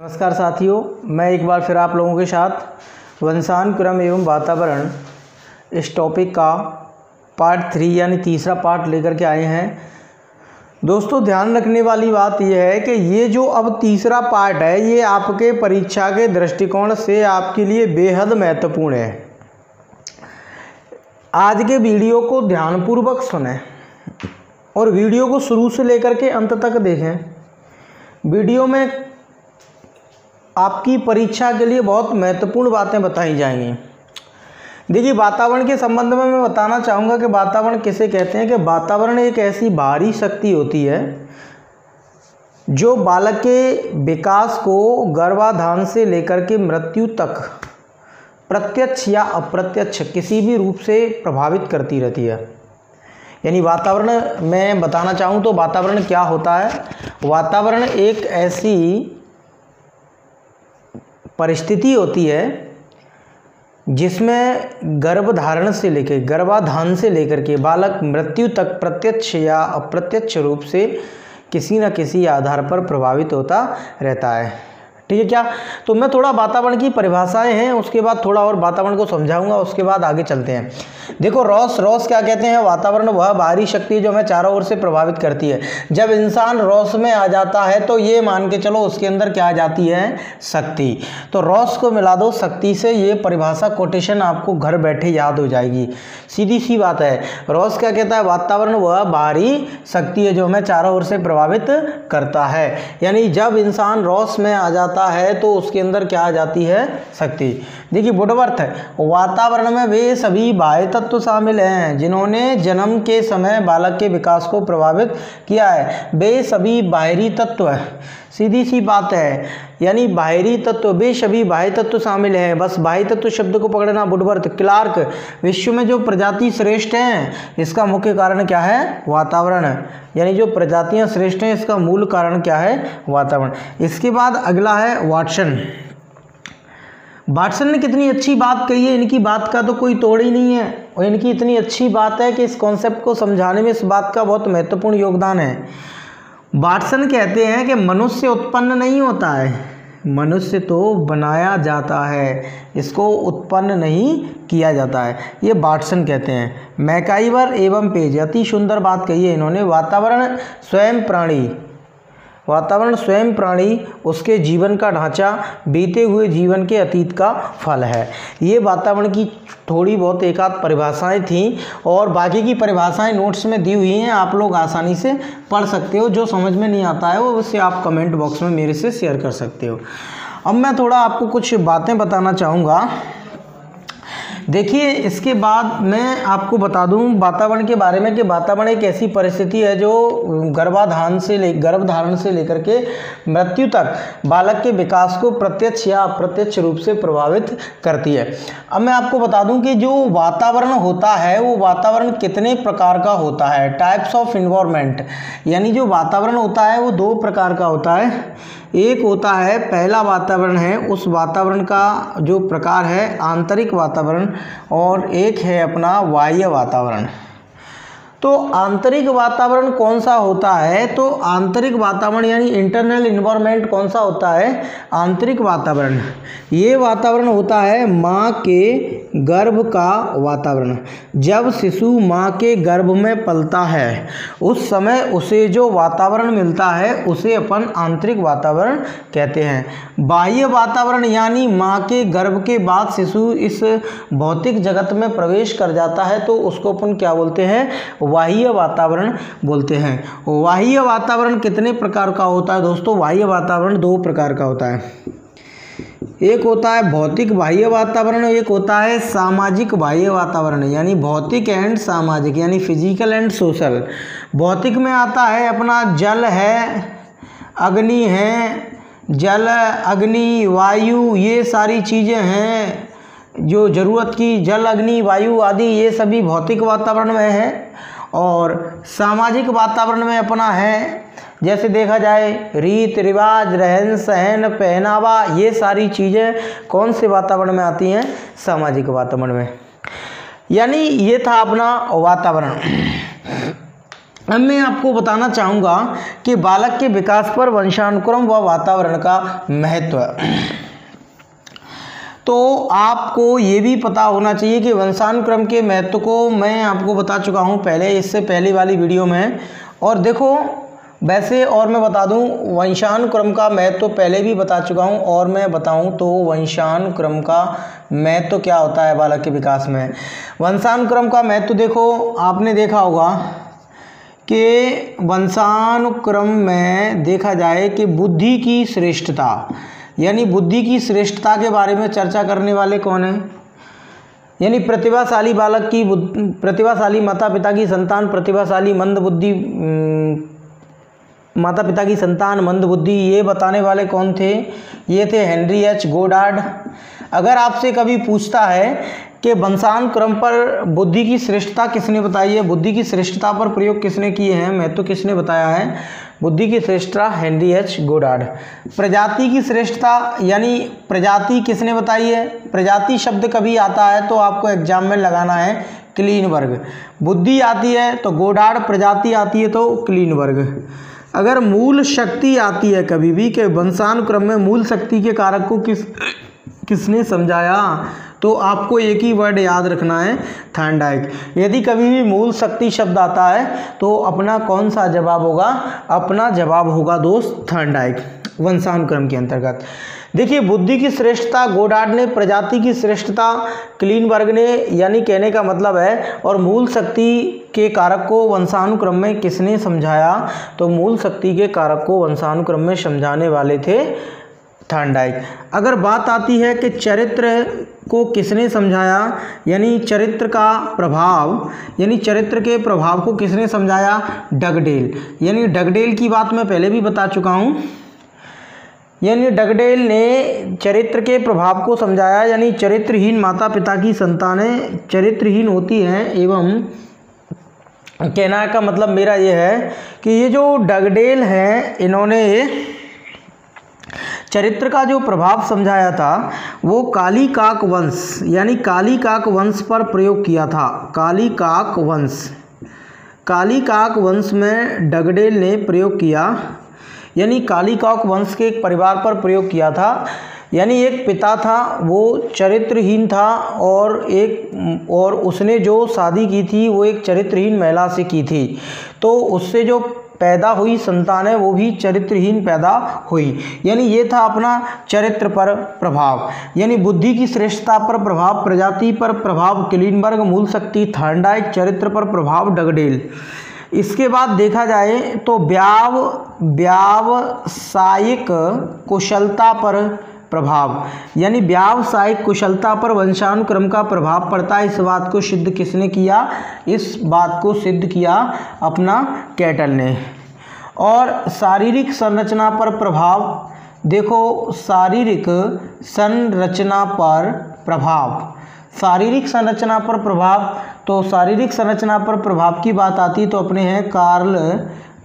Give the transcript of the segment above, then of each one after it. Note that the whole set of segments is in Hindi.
नमस्कार साथियों, मैं एक बार फिर आप लोगों के साथ वंशानुक्रम क्रम एवं वातावरण इस टॉपिक का पार्ट 3 यानी तीसरा पार्ट लेकर के आए हैं। दोस्तों, ध्यान रखने वाली बात यह है कि ये जो अब तीसरा पार्ट है ये आपके परीक्षा के दृष्टिकोण से आपके लिए बेहद महत्वपूर्ण है। आज के वीडियो को ध्यानपूर्वक सुनें और वीडियो को शुरू से लेकर के अंत तक देखें। वीडियो में आपकी परीक्षा के लिए बहुत महत्वपूर्ण बातें बताई जाएंगी। देखिए, वातावरण के संबंध में मैं बताना चाहूँगा कि वातावरण किसे कहते हैं। कि वातावरण एक ऐसी बाहरी शक्ति होती है जो बालक के विकास को गर्भाधान से लेकर के मृत्यु तक प्रत्यक्ष या अप्रत्यक्ष किसी भी रूप से प्रभावित करती रहती है। यानी वातावरण मैं बताना चाहूँ तो वातावरण क्या होता है। वातावरण एक ऐसी परिस्थिति होती है जिसमें गर्भाधान से लेकर के बालक मृत्यु तक प्रत्यक्ष या अप्रत्यक्ष रूप से किसी न किसी आधार पर प्रभावित होता रहता है। ठीक है क्या? तो मैं थोड़ा वातावरण की परिभाषाएं हैं, उसके बाद थोड़ा और वातावरण को समझाऊंगा, उसके बाद आगे चलते हैं। देखो, रॉस क्या कहते हैं। वातावरण वह बाहरी शक्ति जो हमें चारों ओर से प्रभावित करती है। जब इंसान रॉस में आ जाता है तो ये मान के चलो उसके अंदर क्या आ जाती है, शक्ति। तो रॉस को मिला दो शक्ति से, ये परिभाषा कोटेशन आपको घर बैठे याद हो जाएगी। सीधी सी बात है। रॉस क्या कहता है, वातावरण वह बाहरी शक्ति है जो हमें चारों ओर से प्रभावित करता है। यानी जब इंसान रॉस में आ जाता है तो उसके अंदर क्या आ जाती है, शक्ति। देखिए, वुडवर्थ, वातावरण में वे सभी बाह्य तत्व शामिल हैं जिन्होंने जन्म के समय बालक के विकास को प्रभावित किया है। वे सभी बाहरी तत्व, सीधी सी बात है। यानी बाहरी तत्व, वे सभी बाह्य तत्व शामिल हैं। बस बाह्य तत्व शब्द को पकड़ना। वुडवर्थ। क्लार्क, विश्व में जो प्रजाति श्रेष्ठ हैं इसका मुख्य कारण क्या है, वातावरण। यानी जो प्रजातियां श्रेष्ठ हैं इसका मूल कारण क्या है, वातावरण। इसके बाद अगला है वाटसन। वाटसन ने कितनी अच्छी बात कही है, इनकी बात का तो कोई तोड़ ही नहीं है। और इनकी इतनी अच्छी बात है कि इस कॉन्सेप्ट को समझाने में इस बात का बहुत महत्वपूर्ण योगदान है। वाटसन कहते हैं कि मनुष्य उत्पन्न नहीं होता है, मनुष्य तो बनाया जाता है, इसको उत्पन्न नहीं किया जाता है। ये वाटसन कहते हैं। मैकाइवर एवं पेज, अति सुंदर बात कही है इन्होंने। वातावरण स्वयं प्राणी उसके जीवन का ढांचा, बीते हुए जीवन के अतीत का फल है। ये वातावरण की थोड़ी बहुत एक आध परिभाषाएं थीं और बाकी की परिभाषाएं नोट्स में दी हुई हैं, आप लोग आसानी से पढ़ सकते हो। जो समझ में नहीं आता है वो उससे आप कमेंट बॉक्स में मेरे से शेयर कर सकते हो। अब मैं थोड़ा आपको कुछ बातें बताना चाहूँगा। देखिए, इसके बाद मैं आपको बता दूं वातावरण के बारे में कि वातावरण एक ऐसी परिस्थिति है जो गर्भाधान से लेकर के मृत्यु तक बालक के विकास को प्रत्यक्ष या अप्रत्यक्ष रूप से प्रभावित करती है। अब मैं आपको बता दूं कि जो वातावरण होता है वो वातावरण कितने प्रकार का होता है। टाइप्स ऑफ इन्वायरमेंट, यानी जो वातावरण होता है वो 2 प्रकार का होता है। एक होता है, पहला वातावरण है, उस वातावरण का जो प्रकार है आंतरिक वातावरण, और एक है अपना बाह्य वातावरण। तो आंतरिक वातावरण कौन सा होता है, तो आंतरिक वातावरण यानी इंटरनल इन्वायरमेंट कौन सा होता है, आंतरिक वातावरण। ये वातावरण होता है माँ के गर्भ का वातावरण। जब शिशु माँ के गर्भ में पलता है उस समय उसे जो वातावरण मिलता है उसे अपन आंतरिक वातावरण कहते हैं। बाह्य वातावरण यानी माँ के गर्भ के बाद शिशु इस भौतिक जगत में प्रवेश कर जाता है तो उसको अपन क्या बोलते हैं, बाह्य वातावरण बोलते हैं। बाह्य वातावरण कितने प्रकार का होता है दोस्तों? बाह्य वातावरण 2 प्रकार का होता है। एक होता है भौतिक बाह्य वातावरण, एक होता है सामाजिक बाह्य वातावरण। यानी भौतिक एंड सामाजिक, यानी फिजिकल एंड सोशल। भौतिक में आता है अपना जल है, अग्नि है, जल अग्नि वायु, ये सारी चीज़ें हैं जो ज़रूरत की, जल अग्नि वायु आदि ये सभी भौतिक वातावरण में है। और सामाजिक वातावरण में अपना है, जैसे देखा जाए रीत रिवाज, रहन सहन, पहनावा, ये सारी चीज़ें कौन से वातावरण में आती हैं, सामाजिक वातावरण में। यानी ये था अपना वातावरण। अब मैं आपको बताना चाहूँगा कि बालक के विकास पर वंशानुक्रम व वातावरण का महत्व। तो आपको ये भी पता होना चाहिए कि वंशानुक्रम के महत्व को मैं आपको बता चुका हूँ पहले, इससे पहले वाली वीडियो में। और देखो वैसे और मैं बता दूं, वंशानुक्रम का महत्व तो पहले भी बता चुका हूं, और मैं बताऊं तो वंशानुक्रम का महत्व क्या होता है बालक के विकास में। वंशानुक्रम का महत्व देखो, आपने देखा होगा कि वंशानुक्रम में देखा जाए कि बुद्धि की श्रेष्ठता, यानी बुद्धि की श्रेष्ठता के बारे में चर्चा करने वाले कौन हैं? यानी प्रतिभाशाली बालक की, प्रतिभाशाली माता पिता की संतान, प्रतिभाशाली मंदबुद्धि माता पिता की संतान मंदबुद्धि, ये बताने वाले कौन थे? ये थे हेनरी एच गोडार्ड। अगर आपसे कभी पूछता है कि वंशानुक्रम पर बुद्धि की श्रेष्ठता किसने बताई है, बुद्धि की श्रेष्ठता पर प्रयोग किसने किए हैं, महत्व किसने बताया है? बुद्धि की श्रेष्ठता हेनरी एच गोडार्ड। प्रजाति की श्रेष्ठता यानी प्रजाति किसने बताई है? प्रजाति शब्द कभी आता है तो आपको एग्जाम में लगाना है क्लीनबर्ग। बुद्धि आती है तो गोडार्ड, प्रजाति आती है तो क्लीनबर्ग। अगर मूल शक्ति आती है कभी भी कि वंशानुक्रम में मूल शक्ति के कारक को किसने समझाया, तो आपको एक ही वर्ड याद रखना है, थॉर्नडाइक। यदि कभी भी मूल शक्ति शब्द आता है तो अपना कौन सा जवाब होगा? अपना जवाब होगा दोस्त थॉर्नडाइक, वंशानुक्रम के अंतर्गत। देखिए बुद्धि की श्रेष्ठता गोडार्ड ने, प्रजाति की श्रेष्ठता क्लीनबर्ग ने, यानी कहने का मतलब है, और मूल शक्ति के कारक को वंशानुक्रम में किसने समझाया? तो मूल शक्ति के कारक को वंशानुक्रम में समझाने वाले थे थॉर्नडाइक। अगर बात आती है कि चरित्र को किसने समझाया, यानी चरित्र का प्रभाव, यानी चरित्र के प्रभाव को किसने समझाया? डगडेल। यानी डगडेल की बात मैं पहले भी बता चुका हूँ। यानी डगडेल ने चरित्र के प्रभाव को समझाया, यानी चरित्रहीन माता पिता की संतानें चरित्रहीन होती हैं, एवं कहना का मतलब मेरा ये है कि ये जो डगडेल हैं, इन्होंने चरित्र का जो प्रभाव समझाया था वो कालीकाक वंश, यानी कालीकाक वंश पर प्रयोग किया था। कालीकाक वंश, कालीकाक वंश में डगडेल ने प्रयोग किया, यानी कालीकाक वंश के एक परिवार पर प्रयोग किया था। यानी एक पिता था वो चरित्रहीन था, और उसने जो शादी की थी वो एक चरित्रहीन महिला से की थी, तो उससे जो पैदा हुई संतान है वो भी चरित्रहीन पैदा हुई। यानी ये था अपना चरित्र पर प्रभाव, यानी बुद्धि की श्रेष्ठता पर प्रभाव, प्रजाति पर प्रभाव क्लीनबर्ग, मूल शक्ति थॉर्नडाइक, चरित्र पर प्रभाव डगडेल। इसके बाद देखा जाए तो व्यावसायिक कुशलता पर प्रभाव, यानी व्यावसायिक कुशलता पर वंशानुक्रम का प्रभाव पड़ता है। इस बात को सिद्ध किसने किया? इस बात को सिद्ध किया अपना कैटल ने। और शारीरिक संरचना पर प्रभाव, देखो शारीरिक संरचना पर प्रभाव, शारीरिक संरचना पर प्रभाव, तो शारीरिक संरचना पर प्रभाव की बात आती तो अपने हैं कार्ल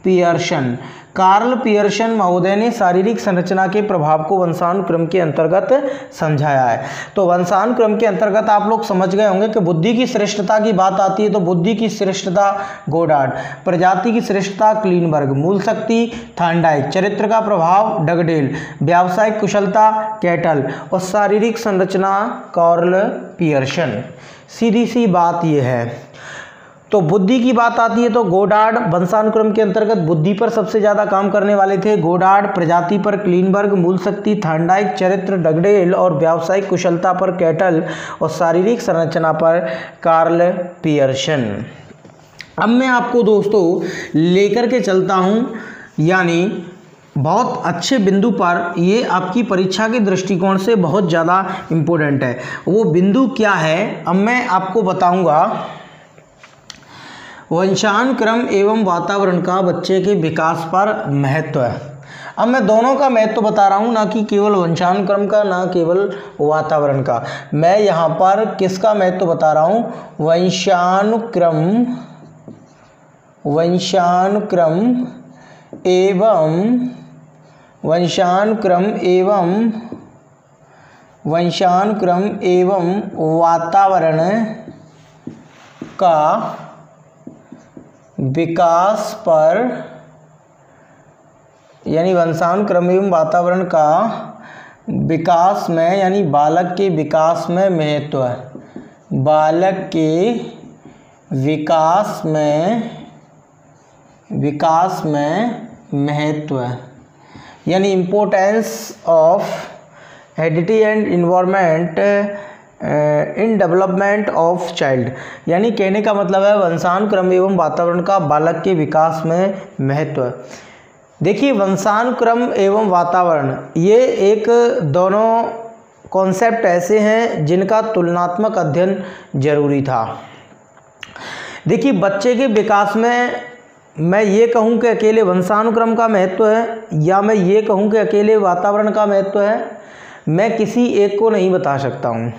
पियर्सन। कार्ल पियर्सन महोदय ने शारीरिक संरचना के प्रभाव को वंशानुक्रम के अंतर्गत समझाया है। तो वंशानुक्रम के अंतर्गत आप लोग समझ गए होंगे कि बुद्धि की श्रेष्ठता की बात आती है तो बुद्धि की श्रेष्ठता गोडार्ड, प्रजाति की श्रेष्ठता क्लीनबर्ग, मूल शक्ति थॉर्नडाइक, चरित्र का प्रभाव डगडेल, व्यावसायिक कुशलता कैटल, और शारीरिक संरचना कार्ल पियर्सन। सीधी सी बात यह है। तो बुद्धि की बात आती है तो गोडार्ड वंशानुक्रम के अंतर्गत बुद्धि पर सबसे ज़्यादा काम करने वाले थे गोडार्ड, प्रजाति पर क्लीनबर्ग, मूल शक्ति थॉर्नडाइक, चरित्र डगडेल, और व्यावसायिक कुशलता पर कैटल, और शारीरिक संरचना पर कार्ल पियर्सन। अब मैं आपको दोस्तों लेकर के चलता हूँ, यानी बहुत अच्छे बिंदु पर, ये आपकी परीक्षा के दृष्टिकोण से बहुत ज़्यादा इम्पोर्टेंट है। वो बिंदु क्या है अब मैं आपको बताऊँगा। वंशानुक्रम एवं वातावरण का बच्चे के विकास पर महत्व है। अब मैं दोनों का महत्व बता रहा हूँ, ना कि केवल वंशानुक्रम का, ना केवल वातावरण का। मैं यहाँ पर किसका महत्व बता रहा हूँ? वंशानुक्रम एवं वातावरण का विकास पर यानी वंशानुक्रम एवं वातावरण का विकास में यानी बालक के विकास में महत्व, बालक के विकास में महत्व यानी importance of heredity and environment in development of child. यानी कहने का मतलब है वंशानुक्रम एवं वातावरण का बालक के विकास में महत्व। देखिए वंशानुक्रम एवं वातावरण ये एक दोनों कॉन्सेप्ट ऐसे हैं जिनका तुलनात्मक अध्ययन जरूरी था। देखिए बच्चे के विकास में मैं ये कहूँ कि अकेले वंशानुक्रम का महत्व है या मैं ये कहूँ कि अकेले वातावरण का महत्व है, मैं किसी एक को नहीं बता सकता हूँ।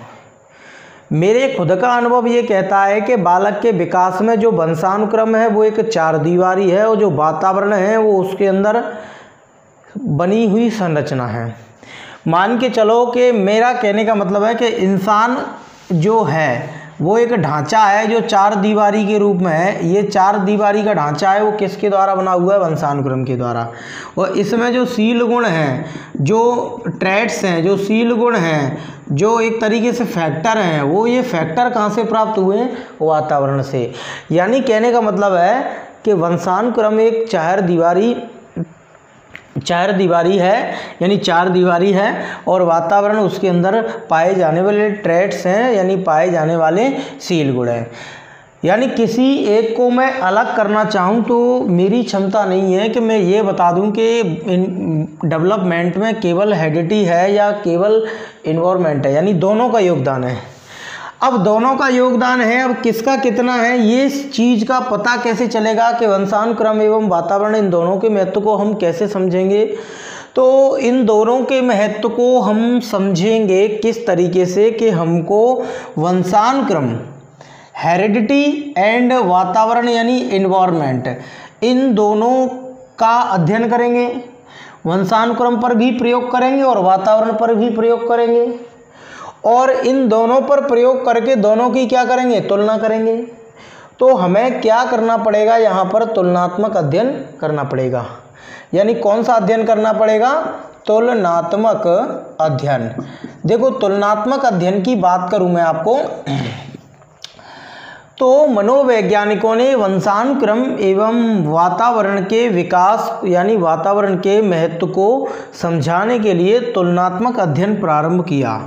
मेरे खुद का अनुभव ये कहता है कि बालक के विकास में जो वंशानुक्रम है वो एक चार दीवारी है और जो वातावरण है वो उसके अंदर बनी हुई संरचना है। मान के चलो कि मेरा कहने का मतलब है कि इंसान जो है वो एक ढांचा है जो चार दीवारी के रूप में है। ये चार दीवारी का ढांचा है वो किसके द्वारा बना हुआ है? वंशानुक्रम के द्वारा। और इसमें जो शील गुण हैं, जो ट्रेट्स हैं, जो शील गुण हैं, जो एक तरीके से फैक्टर हैं, वो ये फैक्टर कहाँ से प्राप्त हुए? वातावरण से। यानी कहने का मतलब है कि वंशानुक्रम एक चार दीवारी है यानी चार दीवारी है और वातावरण उसके अंदर पाए जाने वाले ट्रेट्स हैं यानी पाए जाने वाले शील गुण हैं। यानी किसी एक को मैं अलग करना चाहूँ तो मेरी क्षमता नहीं है कि मैं ये बता दूँ कि डेवलपमेंट में केवल हेरिडिटी है या केवल इन्वायरमेंट है, यानी दोनों का योगदान है। अब दोनों का योगदान है, अब किसका कितना है ये चीज़ का पता कैसे चलेगा कि वंशानुक्रम एवं वातावरण इन दोनों के महत्व को हम कैसे समझेंगे? तो इन दोनों के महत्व को हम समझेंगे किस तरीके से कि हमको वंशानुक्रम, हेरिडिटी एंड वातावरण यानी इन्वायरमेंट, इन दोनों का अध्ययन करेंगे। वंशानुक्रम पर भी प्रयोग करेंगे और वातावरण पर भी प्रयोग करेंगे और इन दोनों पर प्रयोग करके दोनों की क्या करेंगे? तुलना करेंगे। तो हमें क्या करना पड़ेगा? यहाँ पर तुलनात्मक अध्ययन करना पड़ेगा। यानी कौन सा अध्ययन करना पड़ेगा? तुलनात्मक अध्ययन। देखो तुलनात्मक अध्ययन की बात करूँ मैं आपको तो मनोवैज्ञानिकों ने वंशानुक्रम एवं वातावरण के विकास यानी वातावरण के महत्व को समझाने के लिए तुलनात्मक अध्ययन प्रारंभ किया।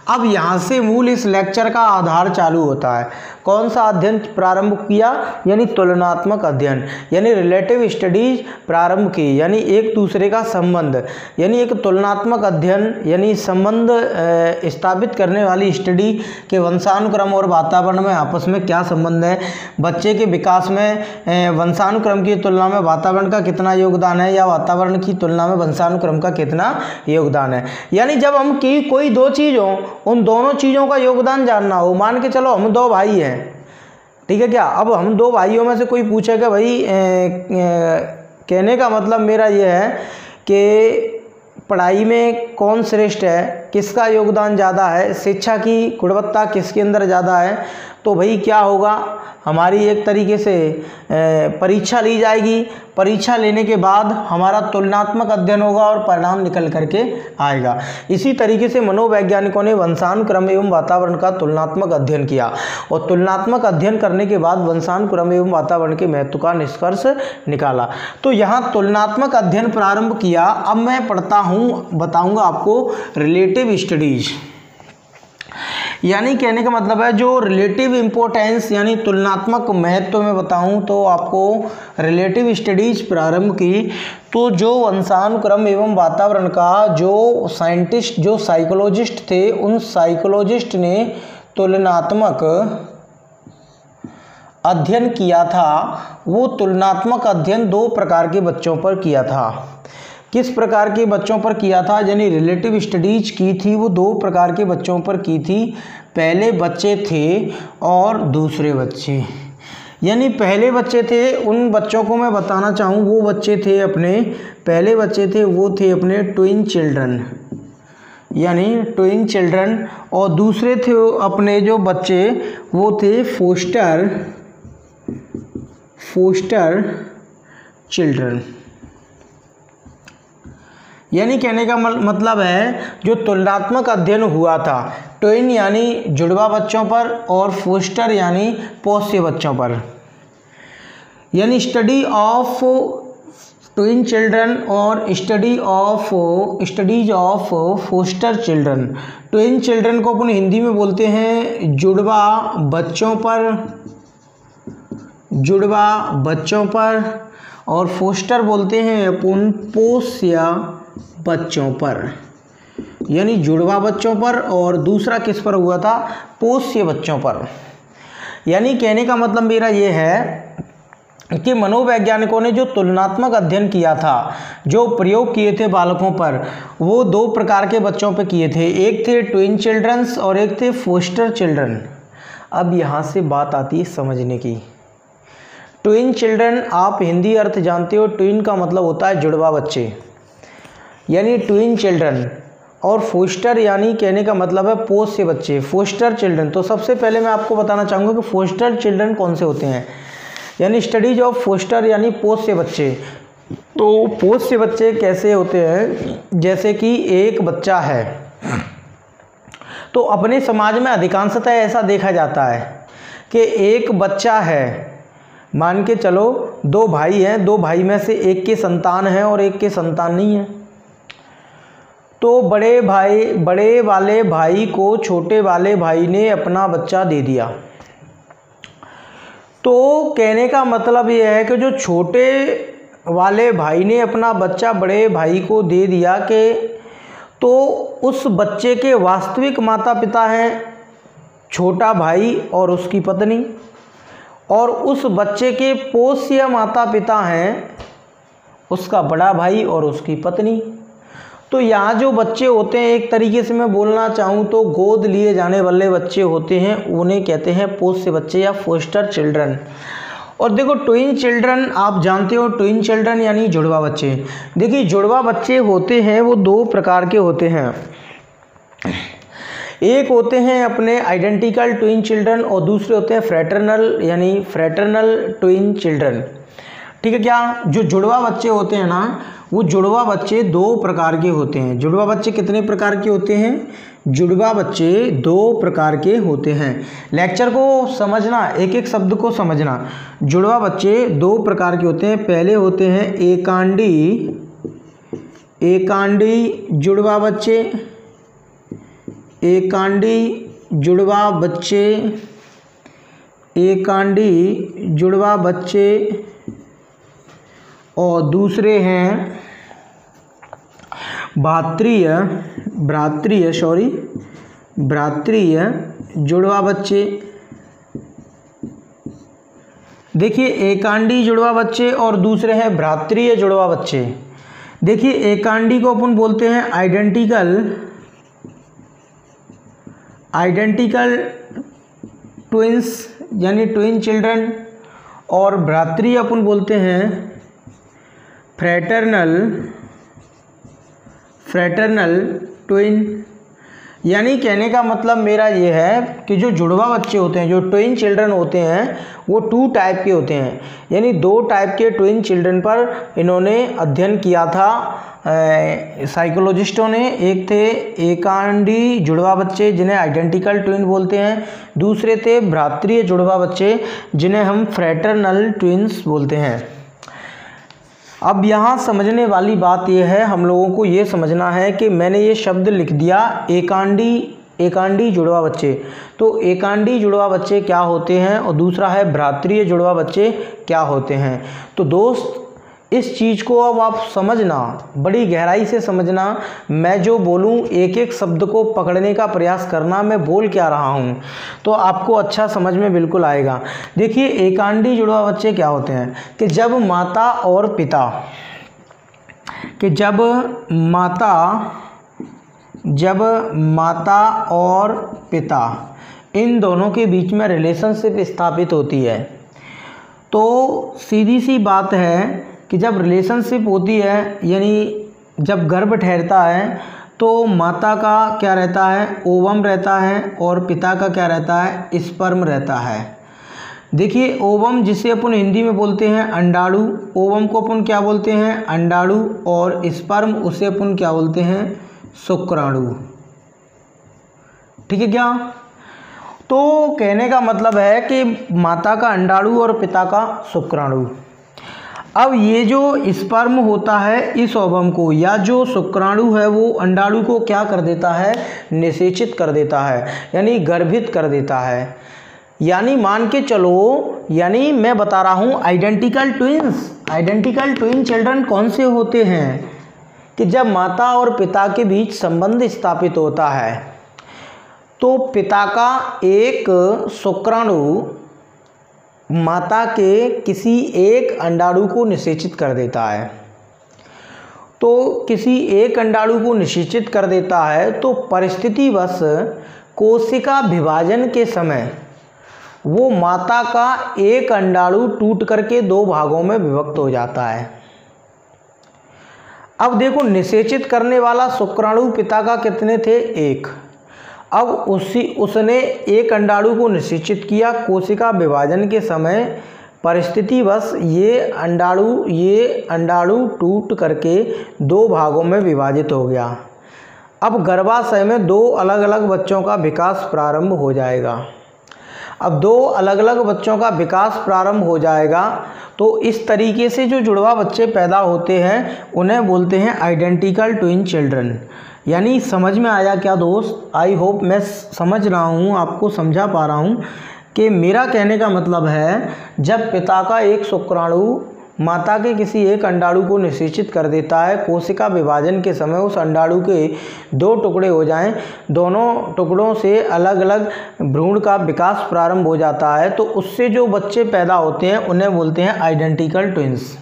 अब यहाँ से मूल इस लेक्चर का आधार चालू होता है। कौन सा अध्ययन प्रारंभ किया? यानी तुलनात्मक अध्ययन, यानी रिलेटिव स्टडीज प्रारंभ की, यानी एक दूसरे का संबंध, यानी एक तुलनात्मक अध्ययन यानी संबंध स्थापित करने वाली स्टडी के वंशानुक्रम और वातावरण में आपस में क्या संबंध है, बच्चे के विकास में वंशानुक्रम की तुलना में वातावरण का कितना योगदान है या वातावरण की तुलना में वंशानुक्रम का कितना योगदान है। यानी जब हम कोई दो चीज़ हो, उन दोनों चीज़ों का योगदान जानना हो। मान के चलो हम दो भाई हैं, ठीक है क्या? अब हम दो भाइयों में से कोई पूछेगा भाई कहने का मतलब मेरा ये है कि पढ़ाई में कौन श्रेष्ठ है, किसका योगदान ज़्यादा है, शिक्षा की गुणवत्ता किसके अंदर ज़्यादा है, तो भाई क्या होगा? हमारी एक तरीके से परीक्षा ली जाएगी। परीक्षा लेने के बाद हमारा तुलनात्मक अध्ययन होगा और परिणाम निकल करके आएगा। इसी तरीके से मनोवैज्ञानिकों ने वंशानुक्रम एवं वातावरण का तुलनात्मक अध्ययन किया और तुलनात्मक अध्ययन करने के बाद वंशानुक्रम एवं वातावरण के महत्व का निष्कर्ष निकाला। तो यहाँ तुलनात्मक अध्ययन प्रारंभ किया। अब मैं पढ़ता हूँ, बताऊँगा आपको रिलेटिव स्टडीज। यानी कहने का मतलब है जो रिलेटिव इम्पोर्टेंस यानी तुलनात्मक महत्व में बताऊं तो आपको रिलेटिव स्टडीज प्रारंभ की। तो जो वंशानुक्रम एवं वातावरण का जो साइंटिस्ट, जो साइकोलॉजिस्ट थे, उन साइकोलॉजिस्ट ने तुलनात्मक अध्ययन किया था। वो तुलनात्मक अध्ययन दो प्रकार के बच्चों पर किया था। किस प्रकार के बच्चों पर किया था? यानी रिलेटिव स्टडीज की थी वो दो प्रकार के बच्चों पर की थी। पहले बच्चे थे और दूसरे बच्चे। यानी पहले बच्चे थे, उन बच्चों को मैं बताना चाहूँ वो बच्चे थे अपने, पहले बच्चे थे वो थे अपने ट्विन चिल्ड्रन, यानी ट्विन चिल्ड्रन। और दूसरे थे अपने जो बच्चे वो थे फोस्टर फोस्टर चिल्ड्रन। यानी कहने का मतलब है जो तुलनात्मक अध्ययन हुआ था ट्विन यानी जुड़वा बच्चों पर और फोस्टर यानी पोष्य बच्चों पर, यानी स्टडी ऑफ ट्विन चिल्ड्रन और studies of foster children. Twin children को अपन हिंदी में बोलते हैं जुड़वा बच्चों पर और फोस्टर बोलते हैं अपन पोष्य बच्चों पर, यानी जुड़वा बच्चों पर और दूसरा किस पर हुआ था, पोष्य बच्चों पर। यानी कहने का मतलब मेरा ये है कि मनोवैज्ञानिकों ने जो तुलनात्मक अध्ययन किया था, जो प्रयोग किए थे बालकों पर, वो दो प्रकार के बच्चों पे किए थे, एक थे ट्विन चिल्ड्रंस और एक थे फोस्टर चिल्ड्रन। अब यहाँ से बात आती है समझने की। ट्विन चिल्ड्रन आप हिंदी अर्थ जानते हो, ट्विन का मतलब होता है जुड़वा बच्चे, यानी ट्विन चिल्ड्रन, और फोस्टर यानी कहने का मतलब है पोष्य बच्चे, फोस्टर चिल्ड्रन। तो सबसे पहले मैं आपको बताना चाहूँगा कि फोस्टर चिल्ड्रन कौन से होते हैं, यानी स्टडीज ऑफ फोस्टर यानी पोष्य बच्चे। तो पोष्य बच्चे कैसे होते हैं, जैसे कि एक बच्चा है, तो अपने समाज में अधिकांशतः ऐसा देखा जाता है कि एक बच्चा है, मान के चलो दो भाई हैं, दो भाई में से एक के संतान है और एक के संतान नहीं है, तो बड़े वाले भाई को छोटे वाले भाई ने अपना बच्चा दे दिया। तो कहने का मतलब ये है कि जो छोटे वाले भाई ने अपना बच्चा बड़े भाई को दे दिया कि तो उस बच्चे के वास्तविक माता पिता हैं छोटा भाई और उसकी पत्नी, और उस बच्चे के पोष्य माता पिता हैं उसका बड़ा भाई और उसकी पत्नी। तो यहाँ जो बच्चे होते हैं, एक तरीके से मैं बोलना चाहूँ तो गोद लिए जाने वाले बच्चे होते हैं, उन्हें कहते हैं पोष्य बच्चे या फोस्टर चिल्ड्रन। और देखो ट्विन चिल्ड्रन आप जानते हो, ट्विन चिल्ड्रन यानी जुड़वा बच्चे। देखिए जुड़वा बच्चे होते हैं वो दो प्रकार के होते हैं, एक होते हैं अपने आइडेंटिकल ट्विन चिल्ड्रन और दूसरे होते हैं फ्रैटर्नल यानी फ्रैटर्नल ट्विन चिल्ड्रन। ठीक है क्या, जो जुड़वा बच्चे होते हैं ना, वो जुड़वा बच्चे दो प्रकार के होते हैं। जुड़वा बच्चे कितने प्रकार के होते हैं, जुड़वा बच्चे दो प्रकार के होते हैं। लेक्चर को समझना, एक एक शब्द को समझना। जुड़वा बच्चे दो प्रकार के होते हैं, पहले होते हैं एकांडी जुड़वा बच्चे, एकांडी जुड़वा बच्चे, और दूसरे हैं भ्रातृय जुड़वा बच्चे। देखिए एकांडी जुड़वा बच्चे और दूसरे हैं भ्रातृय जुड़वा बच्चे। देखिए एकांडी को अपन बोलते हैं आइडेंटिकल ट्विंस यानी ट्विन चिल्ड्रन, और भ्रातृय अपन बोलते हैं फ्रैटर्नल ट्विन। यानी कहने का मतलब मेरा ये है कि जो जुड़वा बच्चे होते हैं, जो ट्विन चिल्ड्रन होते हैं, वो टू टाइप के होते हैं, यानी दो टाइप के ट्विन चिल्ड्रन पर इन्होंने अध्ययन किया था साइकोलॉजिस्टों ने। एक थे एकांडी जुड़वा बच्चे जिन्हें आइडेंटिकल ट्विन बोलते हैं, दूसरे थे भ्रातृय जुड़वा बच्चे जिन्हें हम फ्रैटर्नल ट्विन्स बोलते हैं। अब यहाँ समझने वाली बात यह है, हम लोगों को ये समझना है कि मैंने ये शब्द लिख दिया एकांडी जुड़वा बच्चे। तो एकांडी जुड़वा बच्चे क्या होते हैं और दूसरा है भ्रातृय जुड़वा बच्चे क्या होते हैं। तो दोस्त इस चीज़ को अब आप समझना, बड़ी गहराई से समझना। मैं जो बोलूँ एक एक शब्द को पकड़ने का प्रयास करना, मैं बोल क्या रहा हूँ, तो आपको अच्छा समझ में बिल्कुल आएगा। देखिए एकांडी जुड़वा बच्चे क्या होते हैं कि जब माता और पिता इन दोनों के बीच में रिलेशनशिप स्थापित होती है। तो सीधी सी बात है कि जब रिलेशनशिप होती है, यानी जब गर्भ ठहरता है, तो माता का क्या रहता है, ओवम रहता है, और पिता का क्या रहता है, स्पर्म रहता है। देखिए ओवम जिसे अपन हिंदी में बोलते हैं अंडाणु, ओवम को अपन क्या बोलते हैं अंडाणु, और स्पर्म उसे अपन क्या बोलते हैं शुक्राणु। ठीक है क्या? तो कहने का मतलब है कि माता का अंडाणु और पिता का शुक्राणु। अब ये जो स्पर्म होता है इस ओवम को, या जो शुक्राणु है वो अंडाणु को क्या कर देता है, निषेचित कर देता है, यानी गर्भित कर देता है। यानी मान के चलो, यानी मैं बता रहा हूँ आइडेंटिकल ट्विन चिल्ड्रन कौन से होते हैं कि जब माता और पिता के बीच संबंध स्थापित होता है तो पिता का एक शुक्राणु माता के किसी एक अंडाणु को निषेचित कर देता है। तो किसी एक अंडाणु को निषेचित कर देता है तो परिस्थितिवश कोशिका विभाजन के समय वो माता का एक अंडाणु टूट करके दो भागों में विभक्त हो जाता है। अब देखो निषेचित करने वाला शुक्राणु पिता का कितने थे, एक। अब उसने एक अंडाणु को निषेचित किया, कोशिका विभाजन के समय परिस्थितिवश ये अंडाणु टूट करके दो भागों में विभाजित हो गया। अब गर्भाशय में दो अलग अलग बच्चों का विकास प्रारंभ हो जाएगा। अब दो अलग अलग बच्चों का विकास प्रारंभ हो जाएगा तो इस तरीके से जो जुड़वा बच्चे पैदा होते हैं उन्हें बोलते हैं आइडेंटिकल ट्विन चिल्ड्रन। यानी समझ में आया क्या दोस्त? आई होप मैं समझ रहा हूँ, आपको समझा पा रहा हूँ कि मेरा कहने का मतलब है जब पिता का एक शुक्राणु माता के किसी एक अंडाणु को निषेचित कर देता है, कोशिका विभाजन के समय उस अंडाणु के दो टुकड़े हो जाएं, दोनों टुकड़ों से अलग अलग भ्रूण का विकास प्रारंभ हो जाता है, तो उससे जो बच्चे पैदा होते हैं उन्हें बोलते हैं आइडेंटिकल ट्विंस।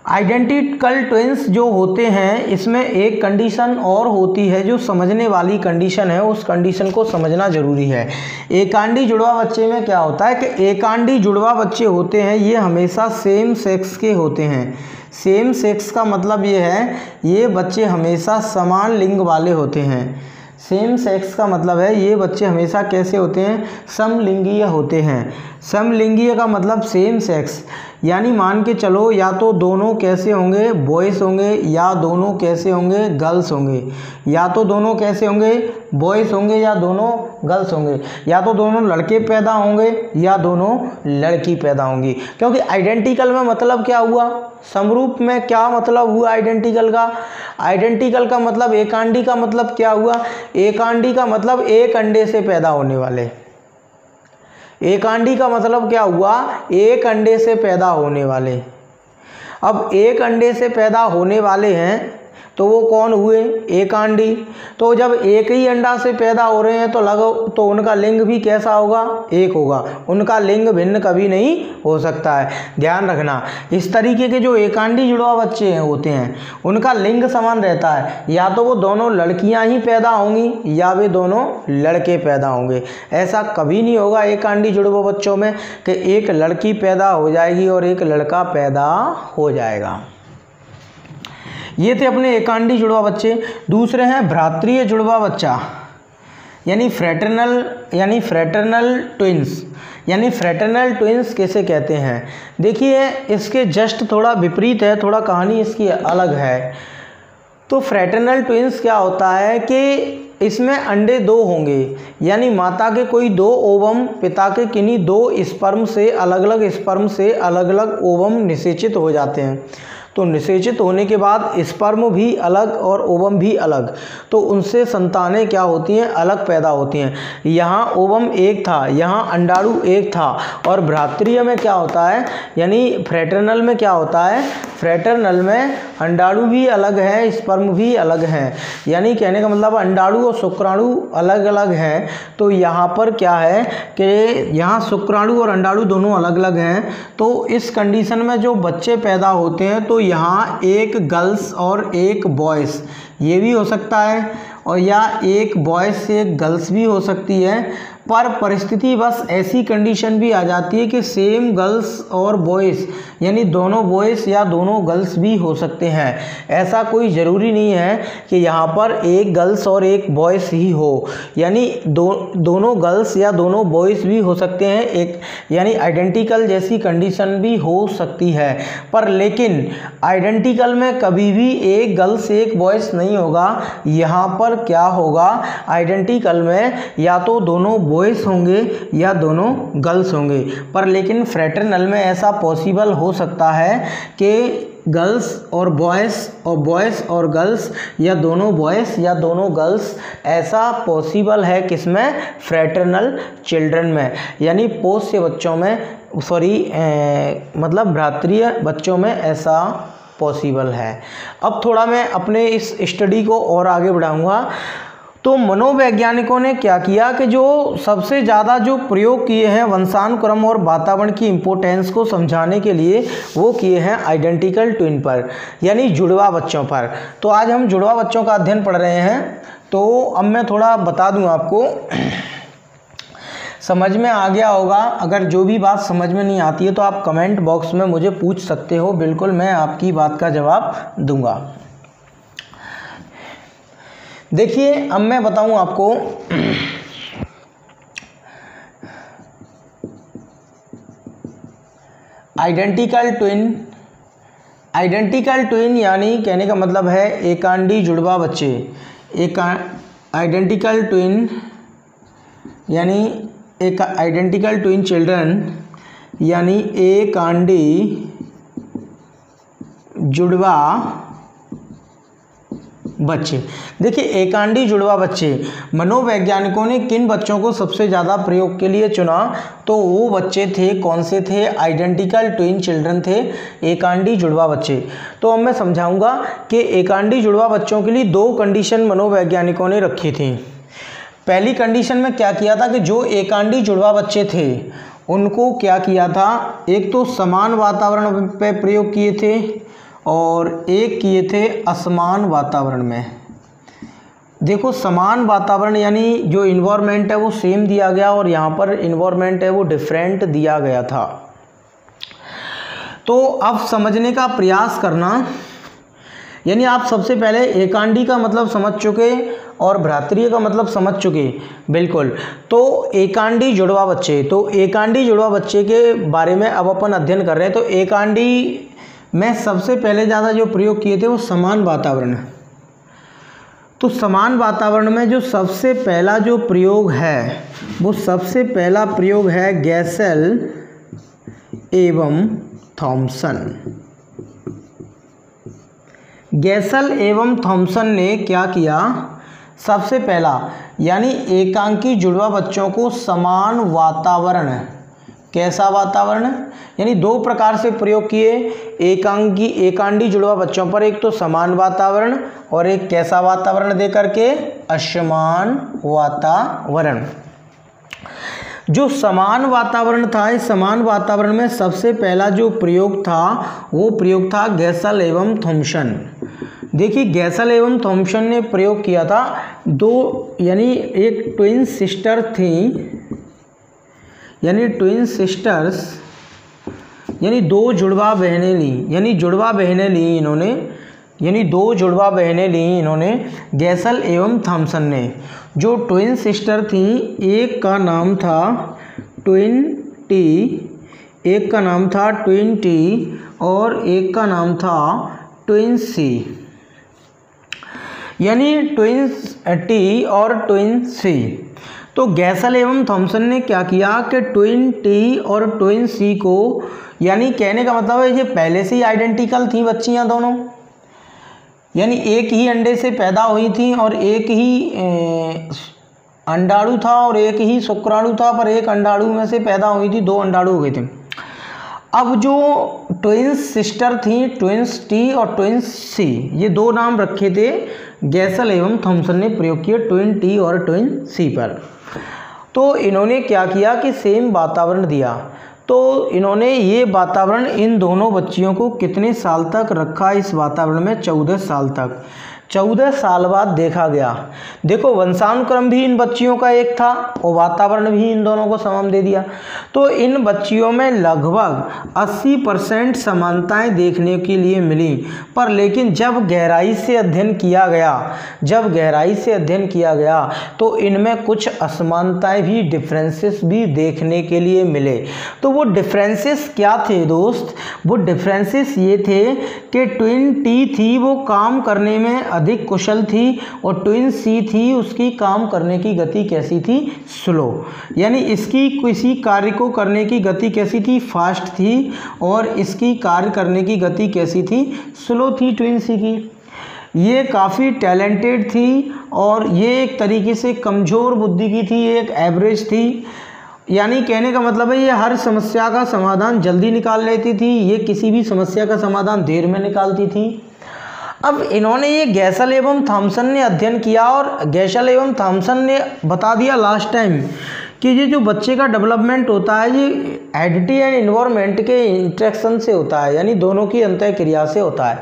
आइडेंटिकल ट्विंस जो होते हैं इसमें एक कंडीशन और होती है जो समझने वाली कंडीशन है, उस कंडीशन को समझना जरूरी है। एकांडी जुड़वा बच्चे में क्या होता है कि एकांडी जुड़वा बच्चे होते हैं ये हमेशा सेम सेक्स के होते हैं। सेम सेक्स का मतलब ये है ये बच्चे हमेशा समान लिंग वाले होते हैं। सेम सेक्स का मतलब है ये बच्चे हमेशा कैसे होते हैं, समलिंगीय होते हैं। समलिंगीय का मतलब सेम सेक्स, यानी मान के चलो या तो दोनों कैसे होंगे, बॉयज़ होंगे, या दोनों कैसे होंगे, गर्ल्स होंगे, या तो दोनों कैसे होंगे, बॉयज़ होंगे या दोनों गर्ल्स होंगे, या तो दोनों लड़के पैदा होंगे या दोनों लड़की पैदा होंगी। क्योंकि आइडेंटिकल में मतलब क्या हुआ, समरूप में क्या मतलब हुआ आइडेंटिकल का? आइडेंटिकल का मतलब एकांडी का मतलब क्या हुआ? एकांडी का मतलब एक अंडे से पैदा होने वाले। एकांडी का मतलब क्या हुआ? एक अंडे से पैदा होने वाले। अब एक अंडे से पैदा होने वाले हैं तो वो कौन हुए? एकांडी। तो जब एक ही अंडा से पैदा हो रहे हैं तो उनका लिंग भी कैसा होगा? एक होगा। उनका लिंग भिन्न कभी नहीं हो सकता है। ध्यान रखना, इस तरीके के जो एकांडी जुड़वा बच्चे होते हैं उनका लिंग समान रहता है, या तो वो दोनों लड़कियां ही पैदा होंगी या वे दोनों लड़के पैदा होंगे। ऐसा कभी नहीं होगा एकांडी जुड़वा बच्चों में कि एक लड़की पैदा हो जाएगी और एक लड़का पैदा हो जाएगा। ये थे अपने एकांडी जुड़वा बच्चे। दूसरे हैं भ्रातृय जुड़वा बच्चा, यानी फ्रेटर्नल ट्विंस। यानी फ्रेटर्नल ट्विंस कैसे कहते हैं? देखिए इसके जस्ट थोड़ा विपरीत है, थोड़ा कहानी इसकी अलग है। तो फ्रेटर्नल ट्विंस क्या होता है कि इसमें अंडे दो होंगे, यानी माता के कोई दो ओवम पिता के किन्हीं दो स्पर्म से अलग अलग ओवम निषेचित हो जाते हैं। तो निषेचित होने के बाद स्पर्म भी अलग और ओवम भी अलग, तो उनसे संतानें क्या होती हैं? अलग पैदा होती हैं। यहाँ ओवम एक था, यहाँ अंडाणु एक था, और भ्रातृय में क्या होता है, यानी फ्रेटर्नल में क्या होता है? फ्रेटर्नल में अंडाणु भी अलग है, स्पर्म भी अलग हैं। यानी कहने का मतलब अंडाणु और शुक्राणु अलग अलग हैं। तो यहाँ पर क्या है कि यहाँ शुक्राणु और अंडाणु दोनों अलग अलग हैं। तो इस कंडीशन में जो बच्चे पैदा होते हैं तो यहाँ एक गर्ल्स और एक बॉयज़ ये भी हो सकता है, और या एक बॉयज़ से एक गर्ल्स भी हो सकती है। पर परिस्थिति बस ऐसी कंडीशन भी आ जाती है कि सेम गर्ल्स और बॉयज़ यानी दोनों बॉयज़ या दोनों गर्ल्स भी हो सकते हैं। ऐसा कोई ज़रूरी नहीं है कि यहाँ पर एक गर्ल्स और एक बॉयज़ ही हो, यानी दोनों गर्ल्स या दोनों बॉयज़ भी हो सकते हैं, एक यानी आइडेंटिकल जैसी कंडीशन भी हो सकती है। पर लेकिन आइडेंटिकल में कभी भी एक गर्ल्स एक बॉयज़ नहीं होगा। यहाँ पर क्या होगा, आइडेंटिकल में या तो दोनों बॉयज़ होंगे या दोनों गर्ल्स होंगे। पर लेकिन फ्रेटर्नल में ऐसा पॉसिबल हो सकता है कि गर्ल्स और बॉयज़ और गर्ल्स या दोनों बॉयज़ या दोनों गर्ल्स, ऐसा पॉसिबल है किसमें, फ्रेटर्नल चिल्ड्रन में, यानी पोष्य बच्चों में, मतलब भ्रातृय बच्चों में ऐसा पॉसिबल है। अब थोड़ा मैं अपने इस स्टडी को और आगे बढ़ाऊंगा। तो मनोवैज्ञानिकों ने क्या किया कि जो सबसे ज़्यादा जो प्रयोग किए हैं वंशानुक्रम और वातावरण की इम्पोर्टेंस को समझाने के लिए, वो किए हैं आइडेंटिकल ट्विन पर, यानी जुड़वा बच्चों पर। तो आज हम जुड़वा बच्चों का अध्ययन पढ़ रहे हैं। तो अब मैं थोड़ा बता दूं आपको, समझ में आ गया होगा। अगर जो भी बात समझ में नहीं आती है तो आप कमेंट बॉक्स में मुझे पूछ सकते हो, बिल्कुल मैं आपकी बात का जवाब दूंगा। देखिए अब मैं बताऊं आपको, आइडेंटिकल ट्विन यानी कहने का मतलब है एकांडी जुड़वा बच्चे। आइडेंटिकल ट्विन यानी एक आइडेंटिकल ट्विन चिल्ड्रन यानी एकांडी जुड़वा बच्चे। देखिए एकांडी जुड़वा बच्चे मनोवैज्ञानिकों ने किन बच्चों को सबसे ज़्यादा प्रयोग के लिए चुना, तो वो बच्चे थे, कौन से थे, आइडेंटिकल ट्विन चिल्ड्रन थे, एकांडी जुड़वा बच्चे। तो अब मैं समझाऊंगा कि एकांडी जुड़वा बच्चों के लिए दो कंडीशन मनोवैज्ञानिकों ने रखी थी। पहली कंडीशन में क्या किया था कि जो एकांडी जुड़वा बच्चे थे उनको क्या किया था, एक तो समान वातावरण पे प्रयोग किए थे और एक किए थे असमान वातावरण में। देखो समान वातावरण यानी जो इन्वायरमेंट है वो सेम दिया गया और यहाँ पर इन्वायरमेंट है वो डिफरेंट दिया गया था। तो अब समझने का प्रयास करना, यानी आप सबसे पहले एकांडी का मतलब समझ चुके और भ्रातृय का मतलब समझ चुके, बिल्कुल। तो एकांडी जुड़वा बच्चे, तो एकांडी जुड़वा बच्चे के बारे में अब अपन अध्ययन कर रहे हैं। तो एकांडी में सबसे पहले ज़्यादा जो प्रयोग किए थे वो समान वातावरण। तो समान वातावरण में जो सबसे पहला जो प्रयोग है वो सबसे पहला प्रयोग है गैसल एवं थॉमसन। गैसल एवं थॉमसन ने क्या किया, सबसे पहला यानी एकांकी जुड़वा बच्चों को समान वातावरण, कैसा वातावरण, यानी दो प्रकार से प्रयोग किए एकांडी जुड़वा बच्चों पर, एक तो समान वातावरण और एक कैसा वातावरण दे करके, असमान वातावरण। जो समान वातावरण था, इस समान वातावरण में सबसे पहला जो प्रयोग था वो प्रयोग था गैसल एवं थॉमसन। देखिए गैसल एवं थॉमसन ने प्रयोग किया था, दो यानी एक ट्विन सिस्टर थी, यानी ट्विन सिस्टर्स यानी दो जुड़वा बहनें ली, यानी जुड़वा बहनें ली इन्होंने, यानी दो जुड़वा बहनें ली इन्होंने गैसल एवं थॉमसन ने। जो ट्विन सिस्टर थी, एक का नाम था ट्विन टी, एक का नाम था ट्विन टी और एक का नाम था ट्विन सी, यानी ट्विन टी और ट्विन सी। तो गैसल एवं थॉमसन ने क्या किया कि ट्विन टी और ट्विन सी को, यानी कहने का मतलब है ये पहले से ही आइडेंटिकल थी बच्चियां दोनों, यानी एक ही अंडे से पैदा हुई थी और एक ही अंडाणु था और एक ही शुक्राणु था, पर एक अंडाणु में से पैदा हुई थी, दो अंडाणु हो गए थे। अब जो ट्विन्स सिस्टर थी, ट्विन्स टी और ट्विन्स सी, ये दो नाम रखे थे गैसल एवं थॉमसन ने प्रयोग किए ट्विन टी और ट्विन सी पर। तो इन्होंने क्या किया कि सेम वातावरण दिया। तो इन्होंने ये वातावरण इन दोनों बच्चियों को कितने साल तक रखा, इस वातावरण में 14 साल तक। 14 साल बाद देखा गया। देखो वंशानुक्रम भी इन बच्चियों का एक था और वातावरण भी इन दोनों को समान दे दिया, तो इन बच्चियों में लगभग 80% समानताएं देखने के लिए मिली। पर लेकिन जब गहराई से अध्ययन किया गया तो इनमें कुछ असमानताएं भी, डिफरेंसेस भी देखने के लिए मिले। तो वो डिफरेंसेस क्या थे दोस्त? वो डिफरेंसेस ये थे कि ट्विन टी थी वो काम करने में अधिक कुशल थी और ट्विन सी थी उसकी काम करने की गति कैसी थी? स्लो। यानी इसकी किसी कार्य को करने की गति कैसी थी? फास्ट थी, और इसकी कार्य करने की गति कैसी थी? स्लो थी ट्विन सी की। ये काफ़ी टैलेंटेड थी और ये एक तरीके से कमज़ोर बुद्धि की थी, एक एवरेज थी। यानी कहने का मतलब है ये हर समस्या का समाधान जल्दी निकाल लेती थी, ये किसी भी समस्या का समाधान देर में निकालती थी। अब इन्होंने ये गैसल एवं थॉमसन ने अध्ययन किया और गैसल एवं थॉमसन ने बता दिया लास्ट टाइम कि ये जो बच्चे का डेवलपमेंट होता है ये हेरिडिटी एंड इन्वायरमेंट के इंटरेक्शन से होता है, यानी दोनों की अंतःक्रिया से होता है।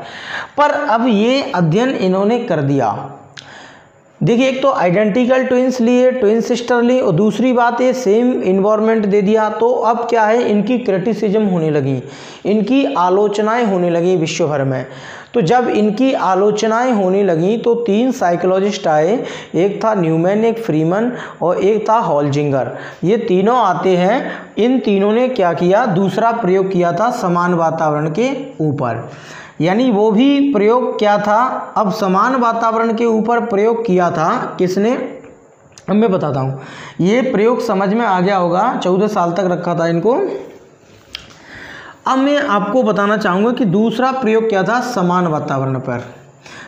पर अब ये अध्ययन इन्होंने कर दिया। देखिए एक तो आइडेंटिकल ट्विंस लिए, ट्विन सिस्टर ली, और दूसरी बात ये सेम इन्वायरमेंट दे दिया। तो अब क्या है, इनकी क्रिटिसिज्म होने लगी, इनकी आलोचनाएं होने लगी विश्व भर में। तो जब इनकी आलोचनाएं होने लगी तो 3 साइकोलॉजिस्ट आए, एक था न्यूमैन, एक फ्रीमन और एक था हॉलजिंगर। ये तीनों आते हैं। इन तीनों ने क्या किया? दूसरा प्रयोग किया था समान वातावरण के ऊपर। यानी वो भी प्रयोग क्या था? अब समान वातावरण के ऊपर प्रयोग किया था किसने? अब मैं बताता हूँ। ये प्रयोग समझ में आ गया होगा, 14 साल तक रखा था इनको। अब मैं आपको बताना चाहूँगा कि दूसरा प्रयोग क्या था समान वातावरण पर।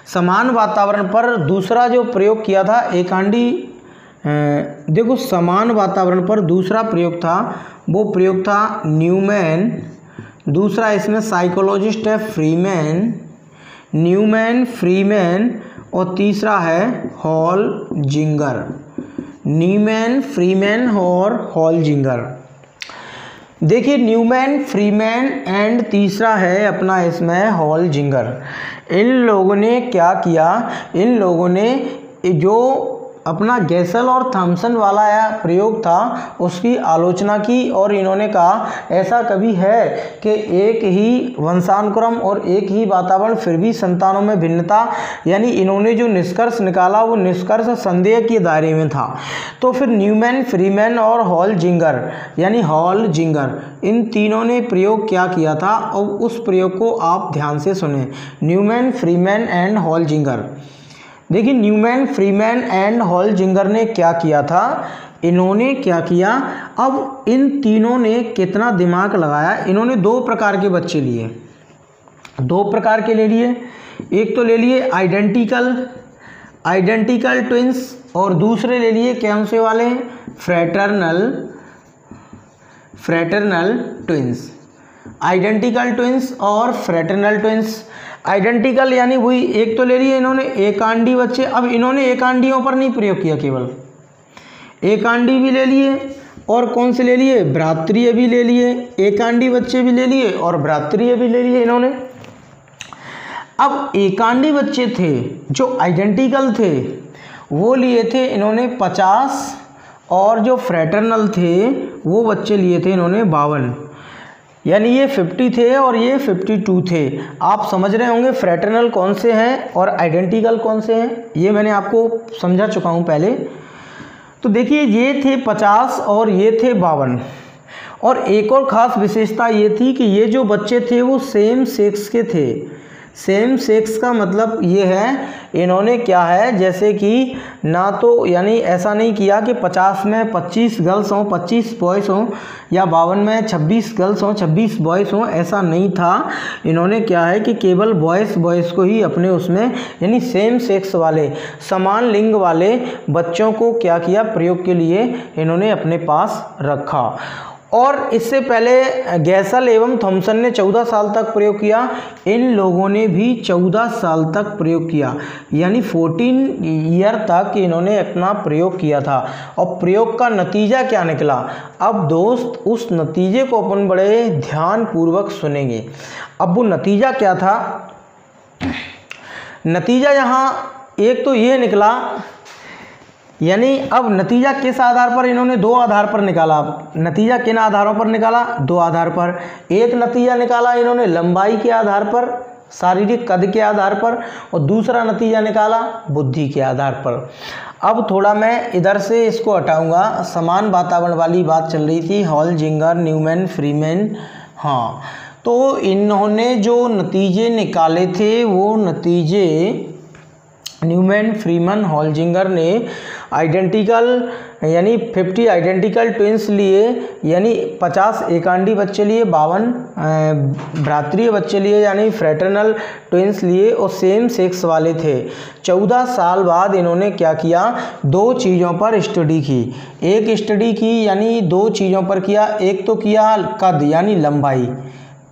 समान वातावरण पर दूसरा जो प्रयोग किया था एकांडी, देखो समान वातावरण पर दूसरा प्रयोग था, वो प्रयोग था न्यूमैन। दूसरा इसमें साइकोलॉजिस्ट है फ्रीमैन, न्यूमैन, फ्रीमैन, और तीसरा है हॉलजिंगर। न्यूमैन, फ्रीमैन और हॉलजिंगर। देखिए न्यूमैन, फ्रीमैन एंड तीसरा है अपना इसमें हॉलजिंगर। इन लोगों ने क्या किया? इन लोगों ने जो अपना गैसल और थॉमसन वाला प्रयोग था उसकी आलोचना की और इन्होंने कहा ऐसा कभी है कि एक ही वंशानुक्रम और एक ही वातावरण फिर भी संतानों में भिन्नता। यानी इन्होंने जो निष्कर्ष निकाला वो निष्कर्ष संदेह के दायरे में था। तो फिर न्यूमैन, फ्रीमैन और हॉलजिंगर यानी हॉलजिंगर, इन तीनों ने प्रयोग क्या किया था और उस प्रयोग को आप ध्यान से सुने। Newman, Freeman and Holzinger. देखिए न्यूमैन, फ्रीमैन एंड हॉलजिंगर ने क्या किया था? इन्होंने क्या किया? अब इन तीनों ने कितना दिमाग लगाया? इन्होंने 2 प्रकार के बच्चे लिए, 2 प्रकार के ले लिए। एक तो ले लिए आइडेंटिकल ट्विंस और दूसरे ले लिए कौन से वाले? Fraternal twins. आइडेंटिकल ट्विंस और फ्रैटर्नल ट्विंस। आइडेंटिकल यानी वही, एक तो ले लिए इन्होंने एकांडी बच्चे। अब इन्होंने एकांडियों पर नहीं प्रयोग किया, केवल एकांडी भी ले लिए और कौन से ले लिए? भ्रातृय भी ले लिए, एकांडी बच्चे भी ले लिए और भ्रातृय भी ले लिए इन्होंने। अब एकांडी बच्चे थे जो आइडेंटिकल थे वो लिए थे इन्होंने 50 और जो फ्रैटर्नल थे वो बच्चे लिए थे इन्होंने 52। यानी ये 50 थे और ये 52 थे। आप समझ रहे होंगे फ्रैटर्नल कौन से हैं और आइडेंटिकल कौन से हैं, ये मैंने आपको समझा चुका हूँ पहले। तो देखिए ये थे 50 और ये थे 52। और एक और ख़ास विशेषता ये थी कि ये जो बच्चे थे वो सेम सेक्स के थे। सेम सेक्स का मतलब ये है इन्होंने क्या है, जैसे कि ना तो यानी ऐसा नहीं किया कि 50 में 25 गर्ल्स हों 25 बॉयज़ हों या 52 में 26 गर्ल्स हों 26 बॉयज़ हों, ऐसा नहीं था। इन्होंने क्या है कि केवल बॉयज़ को ही अपने उसमें यानी सेम सेक्स वाले समान लिंग वाले बच्चों को क्या किया, प्रयोग के लिए इन्होंने अपने पास रखा। और इससे पहले गैसल एवं थॉमसन ने 14 साल तक प्रयोग किया, इन लोगों ने भी 14 साल तक प्रयोग किया, यानी 14 ईयर तक इन्होंने अपना प्रयोग किया था। और प्रयोग का नतीजा क्या निकला? अब दोस्त उस नतीजे को अपन बड़े ध्यान पूर्वक सुनेंगे। अब वो नतीजा क्या था? नतीजा यहाँ एक तो ये निकला, यानी अब नतीजा किस आधार पर, इन्होंने दो आधार पर निकाला। नतीजा किन आधारों पर निकाला, दो आधार पर। एक नतीजा निकाला इन्होंने लंबाई के आधार पर, शारीरिक कद के आधार पर, और दूसरा नतीजा निकाला बुद्धि के आधार पर। अब थोड़ा मैं इधर से इसको हटाऊंगा, समान वातावरण वाली बात चल रही थी, हॉलजिंगर, न्यूमैन, फ्रीमैन। हाँ, तो इन्होंने जो नतीजे निकाले थे वो नतीजे न्यूमैन, फ्रीमैन, हॉलजिंगर ने आइडेंटिकल यानी 50 आइडेंटिकल ट्विंस लिए, यानी 50 एकांडी बच्चे लिए, 52 भ्रातृय बच्चे लिए यानी फ्रेटर्नल ट्विंस लिए, और सेम सेक्स वाले थे। 14 साल बाद इन्होंने क्या किया, दो चीज़ों पर स्टडी की। एक स्टडी की यानी दो चीज़ों पर किया, एक तो किया कद यानी लंबाई,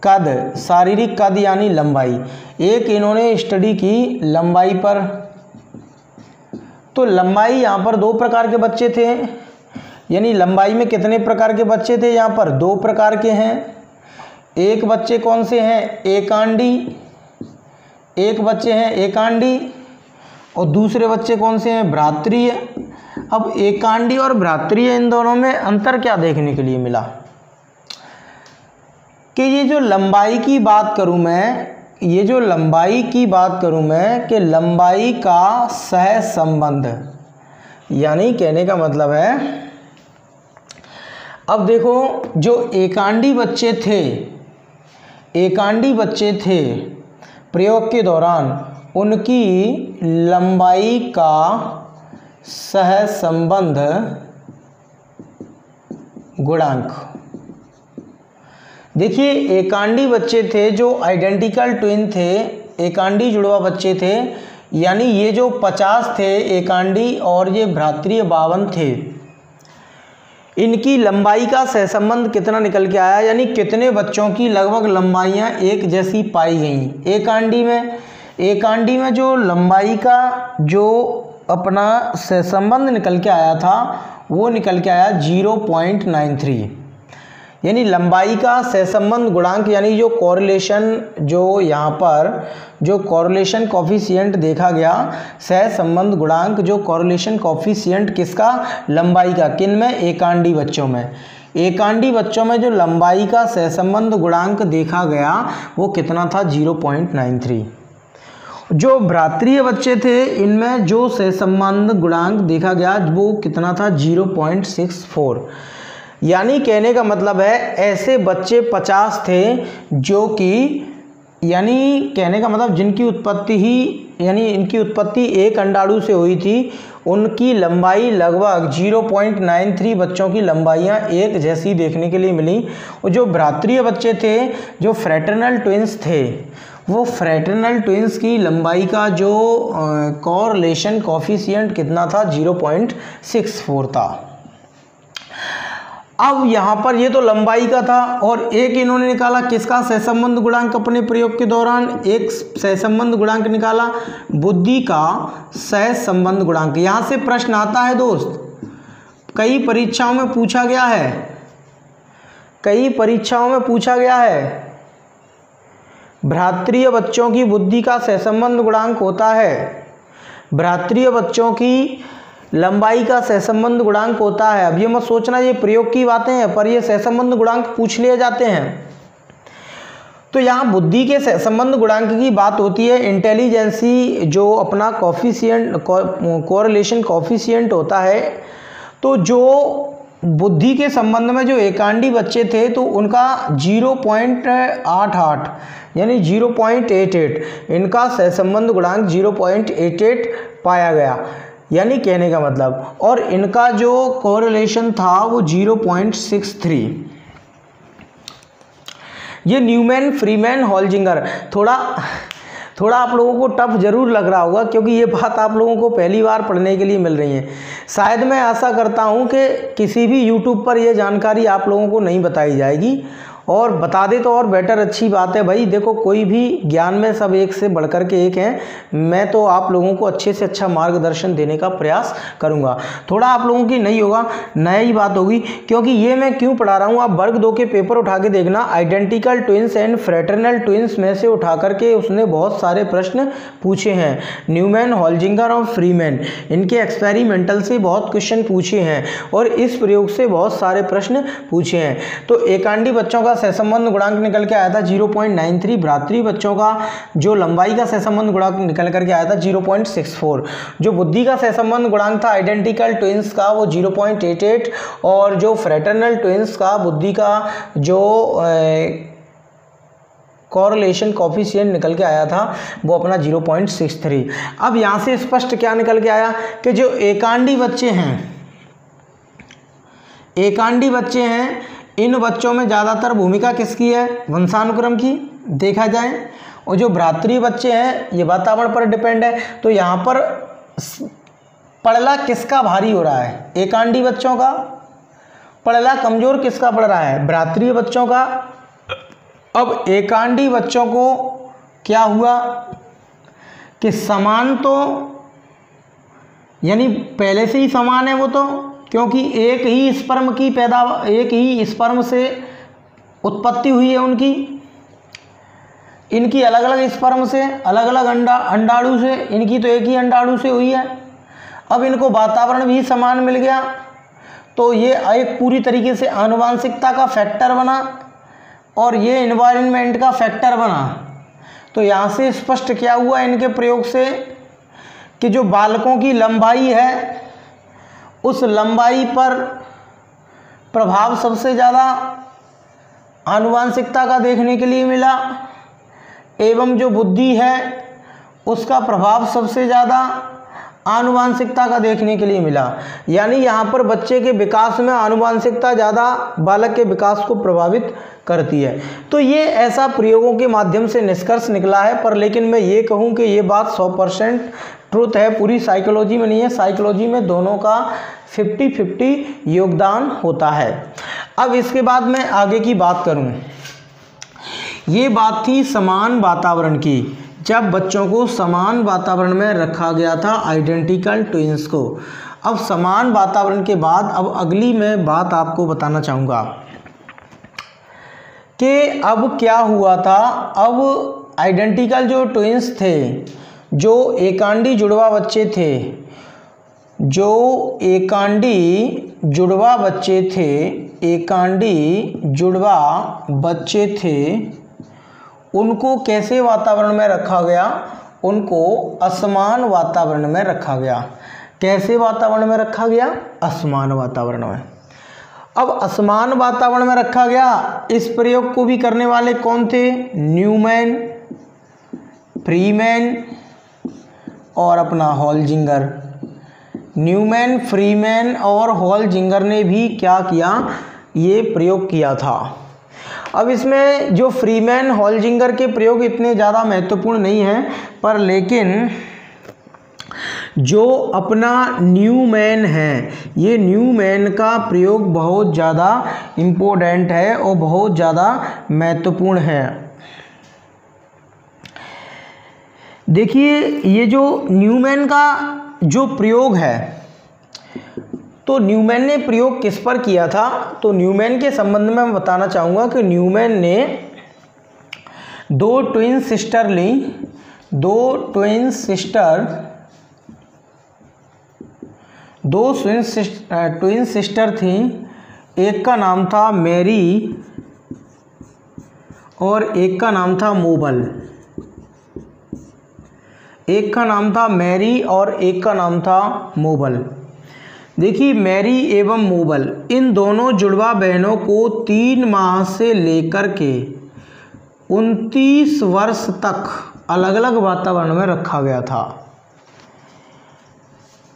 कद शारीरिक कद यानी लंबाई। एक इन्होंने स्टडी की लंबाई पर। तो लंबाई यहाँ पर दो प्रकार के बच्चे थे, यानी लंबाई में कितने प्रकार के बच्चे थे, यहाँ पर दो प्रकार के हैं। एक बच्चे कौन से हैं, एकांडी, एक बच्चे हैं एकांडी, और दूसरे बच्चे कौन से हैं, भ्रातृय। अब एकांडी और भ्रातृय इन दोनों में अंतर क्या देखने के लिए मिला, कि ये जो लंबाई की बात करूं मैं, ये जो लंबाई की बात करूं मैं, कि लंबाई का सह संबंध, यानी कहने का मतलब है, अब देखो जो एकांडी बच्चे थे, एकांडी बच्चे थे प्रयोग के दौरान उनकी लंबाई का सह संबंध गुणांक, देखिए एकांडी बच्चे थे जो आइडेंटिकल ट्विन थे, एकांडी जुड़वा बच्चे थे, यानी ये जो 50 थे एकांडी और ये भ्रातृय 52 थे, इनकी लंबाई का सहसंबंध कितना निकल के आया, यानी कितने बच्चों की लगभग लंबाइयाँ एक जैसी पाई गई एकांडी में जो लंबाई का जो अपना सहसंबंध निकल के आया था वो निकल के आया 0.93, यानी लंबाई का सहसंबंध गुणांक, यानी जो कोरिलेशन, जो यहाँ पर जो कोरिलेशन कॉफिशिएंट देखा गया, सहसंबंध गुणांक, जो कोरिलेशन कॉफिशिएंट किसका, लंबाई का, किन में, एकांडी बच्चों में। एकांडी बच्चों में जो लंबाई का सहसंबंध गुणांक देखा गया वो कितना था, 0.93। जो भ्रातृय बच्चे थे इनमें जो सहसंबंध गुणांक देखा गया वो कितना था, 0.64। यानी कहने का मतलब है ऐसे बच्चे 50 थे जो कि, यानी कहने का मतलब जिनकी उत्पत्ति ही, यानी इनकी उत्पत्ति एक अंडाणु से हुई थी, उनकी लंबाई लगभग 0.93 बच्चों की लंबाइयाँ एक जैसी देखने के लिए मिली। और जो भ्रातृय बच्चे थे, जो फ्रेटर्नल ट्विंस थे, वो फ्रेटर्नल ट्विंस की लंबाई का जो कोरिलेशन कॉफिशिएंट कितना था, 0.64 था। अब यहाँ पर ये तो लंबाई का था, और एक इन्होंने निकाला किसका, सहसंबंध गुणांक, अपने प्रयोग के दौरान एक सहसंबंध गुणांक निकाला, बुद्धि का सहसंबंध गुणांक। यहाँ से प्रश्न आता है दोस्त, कई परीक्षाओं में पूछा गया है, कई परीक्षाओं में पूछा गया है, भ्रातृय बच्चों की बुद्धि का सहसंबंध गुणांक होता है, भ्रातृय बच्चों की लंबाई का सहसंबंध गुणांक होता है। अब ये मत सोचना ये प्रयोग की बातें हैं, पर ये सहसंबंध गुणांक पूछ लिए जाते हैं। तो यहाँ बुद्धि के सहसंबंध गुणांक की बात होती है। इंटेलिजेंसी जो अपना कॉफिशिएंट, कोरिलेशन कॉफिशिएंट होता है, तो जो बुद्धि के संबंध में जो एकांडी बच्चे थे तो उनका 0.88 यानी 0.88, इनका सहसंबंध गुणांक 0.88 पाया गया, यानी कहने का मतलब, और इनका जो कोरिलेशन था वो 0.63। ये न्यूमैन, फ्रीमैन, हॉलजिंगर, थोड़ा आप लोगों को टफ जरूर लग रहा होगा, क्योंकि ये बात आप लोगों को पहली बार पढ़ने के लिए मिल रही है। शायद मैं आशा करता हूँ कि किसी भी यूट्यूब पर ये जानकारी आप लोगों को नहीं बताई जाएगी, और बता दे तो और बेटर, अच्छी बात है भाई। देखो कोई भी ज्ञान में सब एक से बढ़कर के एक हैं। मैं तो आप लोगों को अच्छे से अच्छा मार्गदर्शन देने का प्रयास करूंगा। थोड़ा आप लोगों की नहीं होगा, नया ही बात होगी, क्योंकि ये मैं क्यों पढ़ा रहा हूँ। आप वर्ग 2 के पेपर उठा के देखना, identical twins and fraternal twins में से उठा करके उसने बहुत सारे प्रश्न पूछे हैं। न्यूमैन, होल्जिंगर और फ्रीमैन, इनके एक्सपेरिमेंटल से बहुत क्वेश्चन पूछे हैं और इस प्रयोग से बहुत सारे प्रश्न पूछे हैं। तो एकांडी बच्चों का सहसंबंध गुणांक निकल के आया था 0.93, भ्रातृ बच्चों का जो लंबाई का सहसंबंध गुणांक निकल करके आया था 0.64, जो बुद्धि का सहसंबंध गुणांक था आइडेंटिकल ट्विंस का वो 0.88, और जो फ्रेटर्नल ट्विंस का बुद्धि का जो कॉरलेशन कॉफिशिएंट निकल के आया था वो अपना 0.63। अब यहाँ से स्पष्ट क्या निकल के आया कि जो एकांडी बच्चे हैं, इन बच्चों में ज़्यादातर भूमिका किसकी है, वंशानुक्रम की देखा जाए, और जो भ्रातृ बच्चे हैं ये वातावरण पर डिपेंड है। तो यहाँ पर पड़ला किसका भारी हो रहा है, एकांडी बच्चों का। पड़ला कमजोर किसका पड़ रहा है, भ्रातृ बच्चों का। अब एकांडी बच्चों को क्या हुआ कि समान, तो यानी पहले से ही समान है वो, तो क्योंकि एक ही स्पर्म की पैदावार, एक ही स्पर्म से उत्पत्ति हुई है उनकी, इनकी अलग अलग स्पर्म से, अलग अलग अंडाणु से, इनकी तो एक ही अंडाणु से हुई है। अब इनको वातावरण भी समान मिल गया, तो ये एक पूरी तरीके से आनुवांशिकता का फैक्टर बना और ये एनवायरनमेंट का फैक्टर बना। तो यहाँ से स्पष्ट क्या हुआ इनके प्रयोग से कि जो बालकों की लंबाई है उस लंबाई पर प्रभाव सबसे ज़्यादा आनुवांशिकता का देखने के लिए मिला, एवं जो बुद्धि है उसका प्रभाव सबसे ज़्यादा आनुवांशिकता का देखने के लिए मिला। यानी यहाँ पर बच्चे के विकास में आनुवांशिकता ज़्यादा बालक के विकास को प्रभावित करती है। तो ये ऐसा प्रयोगों के माध्यम से निष्कर्ष निकला है। पर लेकिन मैं ये कहूँ कि ये बात 100% ट्रुथ है, पूरी साइकोलॉजी में नहीं है। साइकोलॉजी में दोनों का 50-50 योगदान होता है। अब इसके बाद मैं आगे की बात करूँ, ये बात थी समान वातावरण की, जब बच्चों को समान वातावरण में रखा गया था आइडेंटिकल ट्विंस को। अब समान वातावरण के बाद अब अगली मैं बात आपको बताना चाहूँगा कि अब क्या हुआ था। अब आइडेंटिकल जो ट्विंस थे, जो एकांडी जुड़वा बच्चे थे, उनको कैसे वातावरण में रखा गया, उनको असमान वातावरण में रखा गया। कैसे वातावरण में रखा गया, असमान वातावरण में। अब असमान वातावरण में रखा गया, इस प्रयोग को भी करने वाले कौन थे, न्यूमैन, फ्रीमैन और अपना होल्जिंगर। न्यूमैन, फ्रीमैन और होल्जिंगर ने भी क्या किया, ये प्रयोग किया था। अब इसमें जो फ्रीमैन, होल्जिंगर के प्रयोग इतने ज़्यादा महत्वपूर्ण नहीं हैं, पर लेकिन जो अपना न्यूमैन है, ये न्यूमैन का प्रयोग बहुत ज़्यादा इम्पोर्टेंट है और बहुत ज़्यादा महत्वपूर्ण है। देखिए ये जो न्यूमैन का जो प्रयोग है, तो न्यूमैन ने प्रयोग किस पर किया था, तो न्यूमैन के संबंध में मैं बताना चाहूँगा कि न्यूमैन ने दो ट्विन सिस्टर थी। एक का नाम था मैरी और एक का नाम था मोबल। देखिए मैरी एवं मोबल, इन दोनों जुड़वा बहनों को 3 माह से लेकर के 29 वर्ष तक अलग अलग वातावरण में रखा गया था।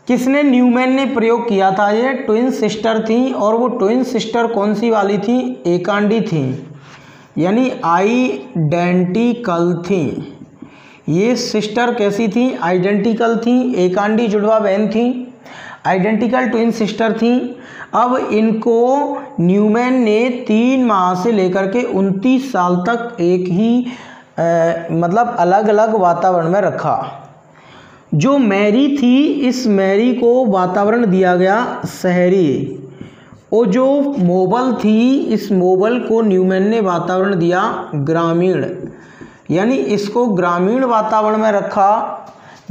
किसने, न्यूमैन ने प्रयोग किया था। ये ट्विन सिस्टर थी और वो ट्विन सिस्टर कौन सी वाली थी, एकांडी थी, यानी आइडेंटिकल थी। ये सिस्टर कैसी थी, आइडेंटिकल थी, एकांडी जुड़वा बहन थी। आइडेंटिकल ट्विन सिस्टर थी। अब इनको न्यूमैन ने 3 माह से लेकर के 29 साल तक एक ही मतलब अलग अलग वातावरण में रखा। जो मैरी थी, इस मैरी को वातावरण दिया गया शहरी, और जो मोबल थी, इस मोबल को न्यूमैन ने वातावरण दिया ग्रामीण, यानी इसको ग्रामीण वातावरण में रखा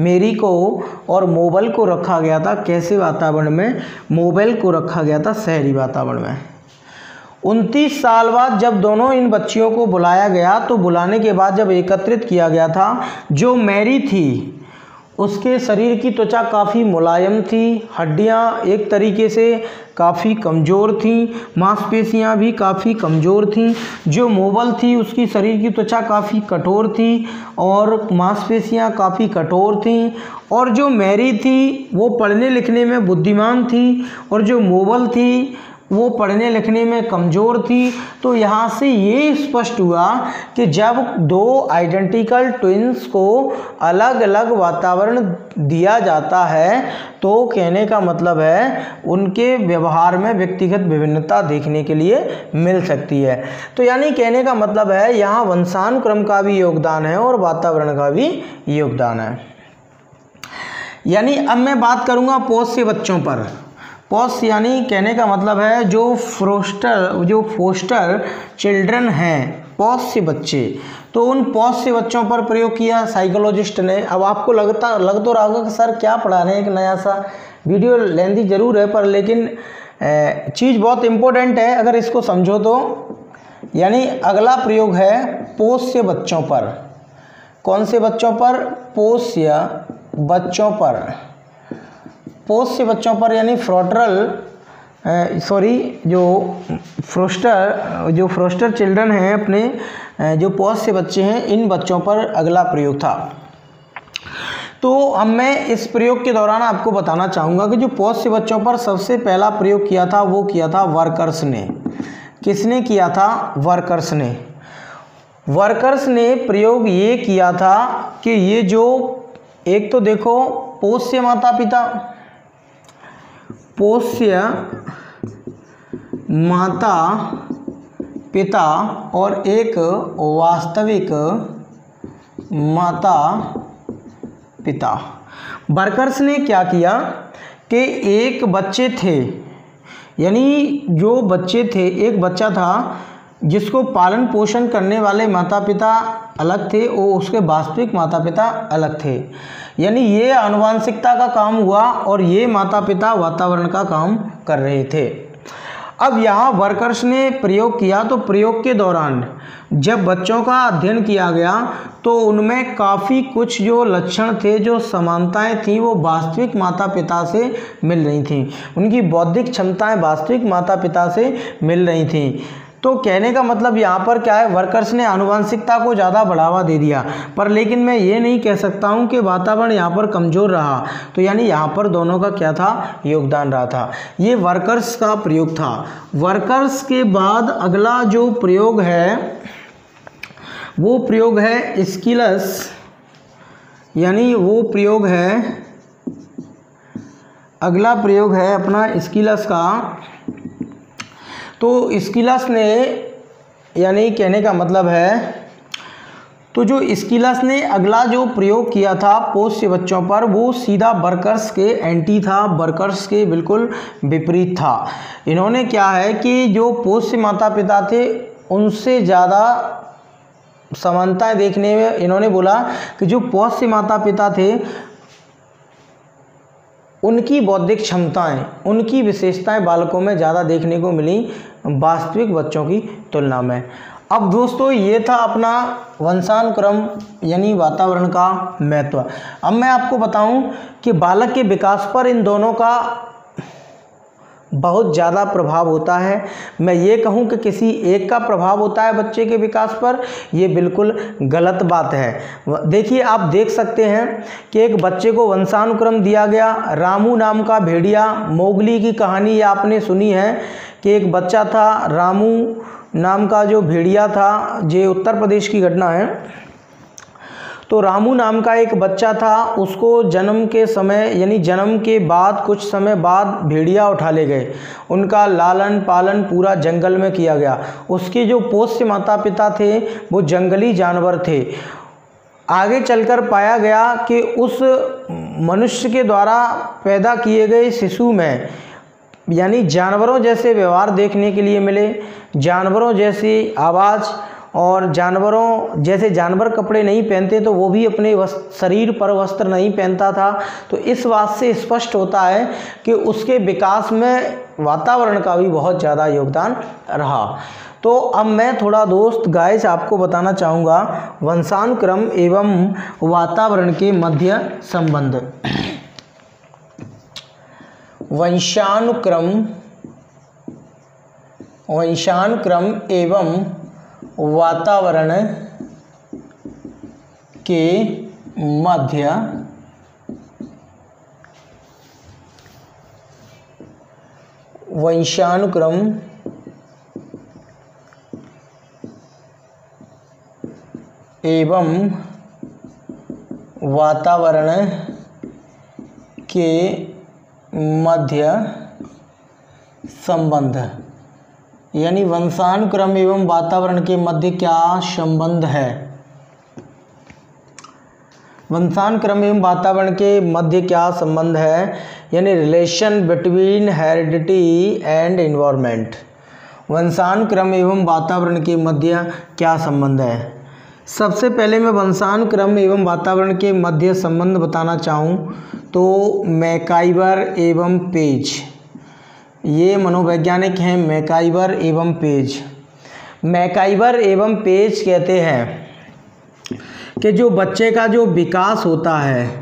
मैरी को, और मोबल को रखा गया था कैसे वातावरण में? मोबल को रखा गया था शहरी वातावरण में। 29 साल बाद जब दोनों इन बच्चियों को बुलाया गया, तो बुलाने के बाद जब एकत्रित किया गया था, जो मैरी थी उसके शरीर की त्वचा काफ़ी मुलायम थी, हड्डियां एक तरीके से काफ़ी कमज़ोर थीं, मांसपेशियां भी काफ़ी कमज़ोर थीं। जो मोबल थी उसकी शरीर की त्वचा काफ़ी कठोर थी और मांसपेशियां काफ़ी कठोर थीं। और जो मैरी थी वो पढ़ने लिखने में बुद्धिमान थी, और जो मोबल थी वो पढ़ने लिखने में कमज़ोर थी। तो यहाँ से ये स्पष्ट हुआ कि जब 2 आइडेंटिकल ट्विंस को अलग अलग वातावरण दिया जाता है, तो कहने का मतलब है उनके व्यवहार में व्यक्तिगत विभिन्नता देखने के लिए मिल सकती है। तो यानी कहने का मतलब है यहाँ वंशानुक्रम का भी योगदान है और वातावरण का भी योगदान है। यानी अब मैं बात करूँगा पोष्य बच्चों पर। पोष्य यानी कहने का मतलब है जो फोस्टर चिल्ड्रन हैं, पोष्य बच्चे, तो उन पोष्य बच्चों पर प्रयोग किया साइकोलॉजिस्ट ने। अब आपको लग तो रहा होगा कि सर क्या पढ़ा रहे हैं, एक नया सा वीडियो लेंथी जरूर है पर लेकिन चीज़ बहुत इम्पोर्टेंट है अगर इसको समझो तो। यानी अगला प्रयोग है पोष्य बच्चों पर। कौन से बच्चों पर? पोष्य बच्चों पर। पोष्य बच्चों पर यानी जो फ्रोस्टर चिल्ड्रन हैं, अपने जो पोष्य बच्चे हैं, इन बच्चों पर अगला प्रयोग था। तो मैं इस प्रयोग के दौरान आपको बताना चाहूँगा कि जो पोष्य बच्चों पर सबसे पहला प्रयोग किया था वो किया था वर्कर्स ने। किसने किया था? वर्कर्स ने। वर्कर्स ने प्रयोग ये किया था कि ये जो एक तो देखो पोष्य माता पिता, पोष्य माता पिता और एक वास्तविक माता पिता। वर्कर्स ने क्या किया कि एक बच्चे थे, यानी जो बच्चे थे, एक बच्चा था जिसको पालन पोषण करने वाले माता पिता अलग थे और उसके वास्तविक माता पिता अलग थे। यानी ये आनुवंशिकता का काम हुआ और ये माता पिता वातावरण का काम कर रहे थे। अब यहाँ वर्कर्स ने प्रयोग किया, तो प्रयोग के दौरान जब बच्चों का अध्ययन किया गया तो उनमें काफ़ी कुछ जो लक्षण थे, जो समानताएं थीं, वो वास्तविक माता पिता से मिल रही थीं। उनकी बौद्धिक क्षमताएं वास्तविक माता पिता से मिल रही थीं। तो कहने का मतलब यहाँ पर क्या है, वर्कर्स ने आनुवंशिकता को ज़्यादा बढ़ावा दे दिया, पर लेकिन मैं ये नहीं कह सकता हूँ कि वातावरण यहाँ पर कमज़ोर रहा। तो यानी यहाँ पर दोनों का क्या था? योगदान रहा था। ये वर्कर्स का प्रयोग था। वर्कर्स के बाद अगला जो प्रयोग है वो प्रयोग है स्किलस, यानी वो प्रयोग है, अगला प्रयोग है अपना स्किलस का। तो स्किलस ने, यानी कहने का मतलब है, तो जो स्किलस ने अगला जो प्रयोग किया था पोष्य बच्चों पर, वो सीधा वर्कर्स के एंटी था, वर्कर्स के बिल्कुल विपरीत था। इन्होंने क्या है कि जो पोष्य माता पिता थे उनसे ज़्यादा समानताएं देखने में इन्होंने बोला कि जो पोष्य माता पिता थे उनकी बौद्धिक क्षमताएं, उनकी विशेषताएं बालकों में ज़्यादा देखने को मिली वास्तविक बच्चों की तुलना में। अब दोस्तों ये था अपना वंशानुक्रम यानी वातावरण का महत्व। अब मैं आपको बताऊं कि बालक के विकास पर इन दोनों का बहुत ज़्यादा प्रभाव होता है। मैं ये कहूँ कि किसी एक का प्रभाव होता है बच्चे के विकास पर, ये बिल्कुल गलत बात है। देखिए, आप देख सकते हैं कि एक बच्चे को वंशानुक्रम दिया गया। रामू नाम का भेड़िया, मोगली की कहानी आपने सुनी है कि एक बच्चा था, रामू नाम का जो भेड़िया था, ये उत्तर प्रदेश की घटना है। तो रामू नाम का एक बच्चा था, उसको जन्म के समय यानी जन्म के बाद कुछ समय बाद भेड़िया उठा ले गए। उनका लालन पालन पूरा जंगल में किया गया। उसके जो पोष्य माता पिता थे वो जंगली जानवर थे। आगे चलकर पाया गया कि उस मनुष्य के द्वारा पैदा किए गए शिशु में यानी जानवरों जैसे व्यवहार देखने के लिए मिले, जानवरों जैसी आवाज़, और जानवरों जैसे जानवर कपड़े नहीं पहनते तो वो भी अपने शरीर पर वस्त्र नहीं पहनता था। तो इस बात से स्पष्ट होता है कि उसके विकास में वातावरण का भी बहुत ज़्यादा योगदान रहा। तो अब मैं थोड़ा दोस्त गाइस आपको बताना चाहूँगा वंशानुक्रम एवं वातावरण के मध्य संबंध। वंशानुक्रम एवं वातावरण के मध्य वंशानुक्रम एवं वातावरण के मध्य संबंध, यानी वंशानुक्रम एवं वातावरण के मध्य क्या संबंध है। वंशानुक्रम एवं वातावरण के मध्य क्या संबंध है, यानी relation between heredity and environment. वंशानुक्रम एवं वातावरण के मध्य क्या संबंध है। सबसे पहले मैं वंशानुक्रम एवं वातावरण के मध्य संबंध बताना चाहूँ तो मैकाइवर एवं पेज, ये मनोवैज्ञानिक हैं मैकाइवर एवं पेज। मैकाइवर एवं पेज कहते हैं कि जो बच्चे का जो विकास होता है,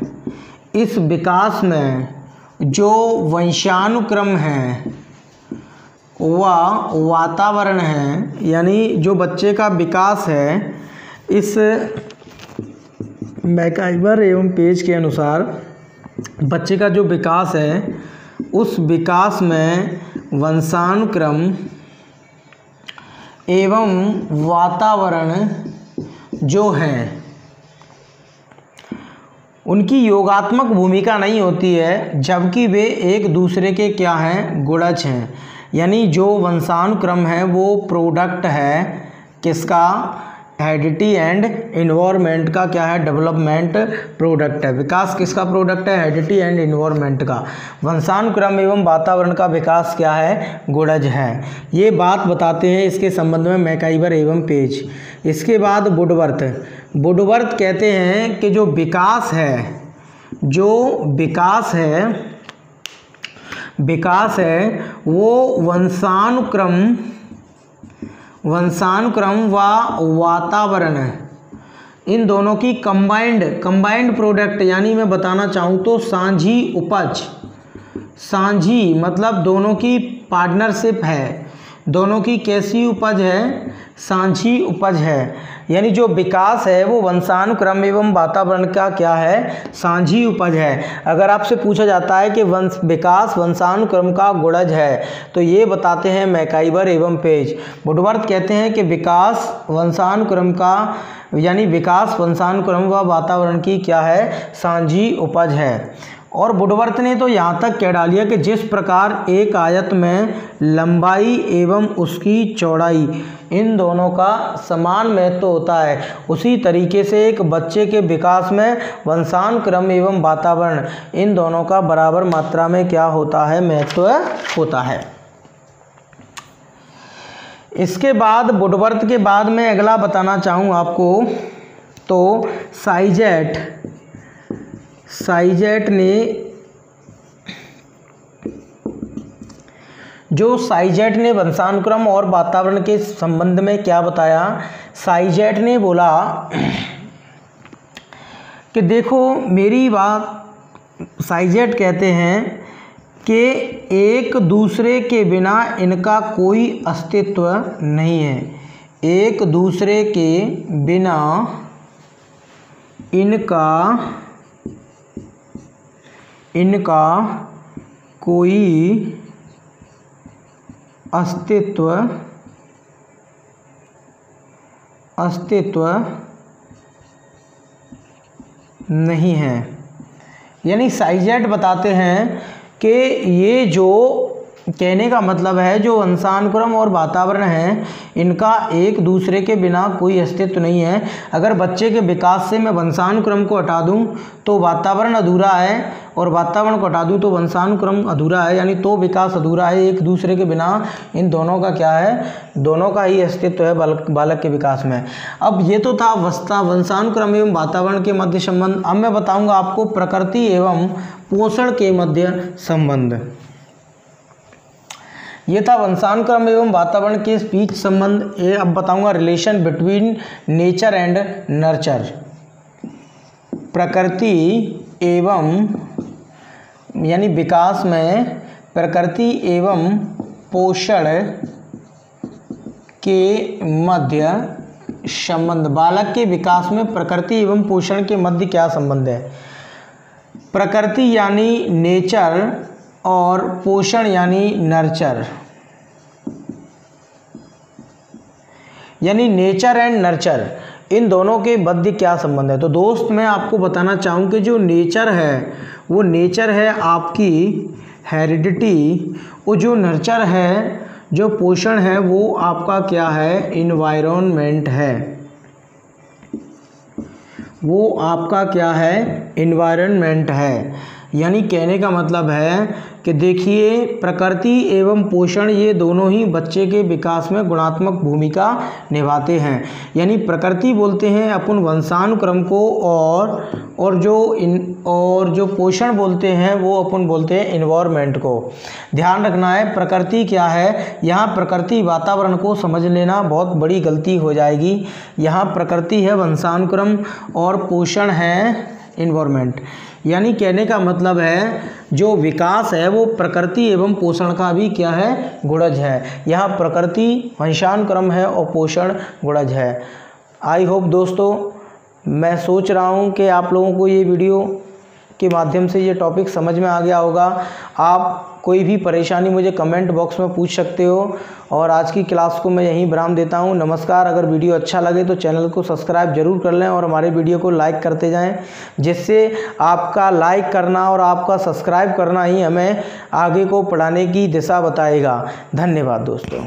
इस विकास में जो वंशानुक्रम है वह वातावरण है, यानी जो बच्चे का विकास है, इस मैकाइवर एवं पेज के अनुसार बच्चे का जो विकास है उस विकास में वंशानुक्रम एवं वातावरण जो हैं उनकी योगात्मक भूमिका नहीं होती है, जबकि वे एक दूसरे के क्या हैं, गुणज हैं। यानी जो वंशानुक्रम है वो प्रोडक्ट है किसका, हेरिडिटी एंड एनवायरनमेंट का क्या है, डेवलपमेंट प्रोडक्ट है। विकास किसका प्रोडक्ट है, हेरिडिटी एंड एनवायरनमेंट का। वंशानुक्रम एवं वातावरण का विकास क्या है, गुणज है। ये बात बताते हैं इसके संबंध में मैकाइवर एवं पेज। इसके बाद वुडवर्थ कहते हैं कि जो विकास है वो वंशानुक्रम व वातावरण इन दोनों की कंबाइंड प्रोडक्ट, यानी मैं बताना चाहूँ तो सांझी मतलब दोनों की पार्टनरशिप है, दोनों की कैसी उपज है, सांझी उपज है। यानी जो विकास है वो वंशानुक्रम एवं वातावरण का क्या है, सांझी उपज है। अगर आपसे पूछा जाता है कि विकास वंशानुक्रम का गुणज है तो ये बताते हैं मैकाइवर एवं पेज। वुडवर्थ कहते हैं कि विकास वंशानुक्रम व वातावरण की क्या है, सांझी उपज है। और वुडवर्थ ने तो यहाँ तक कह डालिया कि जिस प्रकार एक आयत में लंबाई एवं उसकी चौड़ाई इन दोनों का समान महत्व होता है, उसी तरीके से एक बच्चे के विकास में वंशानुक्रम एवं वातावरण इन दोनों का बराबर मात्रा में क्या होता है, महत्व होता है। इसके बाद वुडवर्थ के बाद में अगला बताना चाहूँ आपको तो साइजेट ने वंशानुक्रम और वातावरण के संबंध में क्या बताया। साइजेट ने बोला कि देखो मेरी बात, साइजेट कहते हैं कि एक दूसरे के बिना इनका कोई अस्तित्व नहीं है, एक दूसरे के बिना इनका कोई अस्तित्व नहीं है। यानी साइजेट बताते हैं कि ये जो कहने का मतलब है जो वंशानुक्रम और वातावरण है इनका एक दूसरे के बिना कोई अस्तित्व नहीं है। अगर बच्चे के विकास से मैं वंशानुक्रम को हटा दूं तो वातावरण अधूरा है, और वातावरण को हटा दूं तो वंशानुक्रम अधूरा है, यानी तो विकास अधूरा है। एक दूसरे के बिना इन दोनों का क्या है, दोनों का ही अस्तित्व है बालक के विकास में। अब ये तो था वंशानुक्रम एवं वातावरण के मध्य संबंध। अब मैं बताऊँगा आपको प्रकृति एवं पोषण के मध्य संबंध। ये था वंशानुक्रम एवं वातावरण के बीच संबंध। ये अब बताऊंगा relation between nature and nurture. प्रकृति एवं यानी विकास में प्रकृति एवं पोषण के मध्य संबंध। बालक के विकास में प्रकृति एवं पोषण के मध्य क्या संबंध है। प्रकृति यानी नेचर और पोषण यानी नर्चर, यानी नेचर एंड नर्चर, इन दोनों के मध्य क्या संबंध है। तो दोस्त मैं आपको बताना चाहूँ कि जो नेचर है वो नेचर है आपकी हेरिडिटी, और जो नर्चर है, जो पोषण है, वो आपका क्या है, इन्वायरमेंट है। वो आपका क्या है, इन्वायरमेंट है। यानी कहने का मतलब है कि देखिए प्रकृति एवं पोषण ये दोनों ही बच्चे के विकास में गुणात्मक भूमिका निभाते हैं। यानी प्रकृति बोलते हैं अपन वंशानुक्रम को, और जो पोषण बोलते हैं वो अपन बोलते हैं इन्वायरमेंट को। ध्यान रखना है प्रकृति क्या है, यहाँ प्रकृति वातावरण को समझ लेना बहुत बड़ी गलती हो जाएगी। यहाँ प्रकृति है वंशानुक्रम और पोषण है इन्वायरमेंट। यानी कहने का मतलब है जो विकास है वो प्रकृति एवं पोषण का भी क्या है, गुणज है। यहाँ प्रकृति वंशानुक्रम है और पोषण गुणज है। आई होप दोस्तों, मैं सोच रहा हूँ कि आप लोगों को ये वीडियो के माध्यम से ये टॉपिक समझ में आ गया होगा। आप कोई भी परेशानी मुझे कमेंट बॉक्स में पूछ सकते हो, और आज की क्लास को मैं यहीं विराम देता हूं। नमस्कार। अगर वीडियो अच्छा लगे तो चैनल को सब्सक्राइब जरूर कर लें और हमारे वीडियो को लाइक करते जाएं, जिससे आपका लाइक करना और आपका सब्सक्राइब करना ही हमें आगे को पढ़ाने की दिशा बताएगा। धन्यवाद दोस्तों।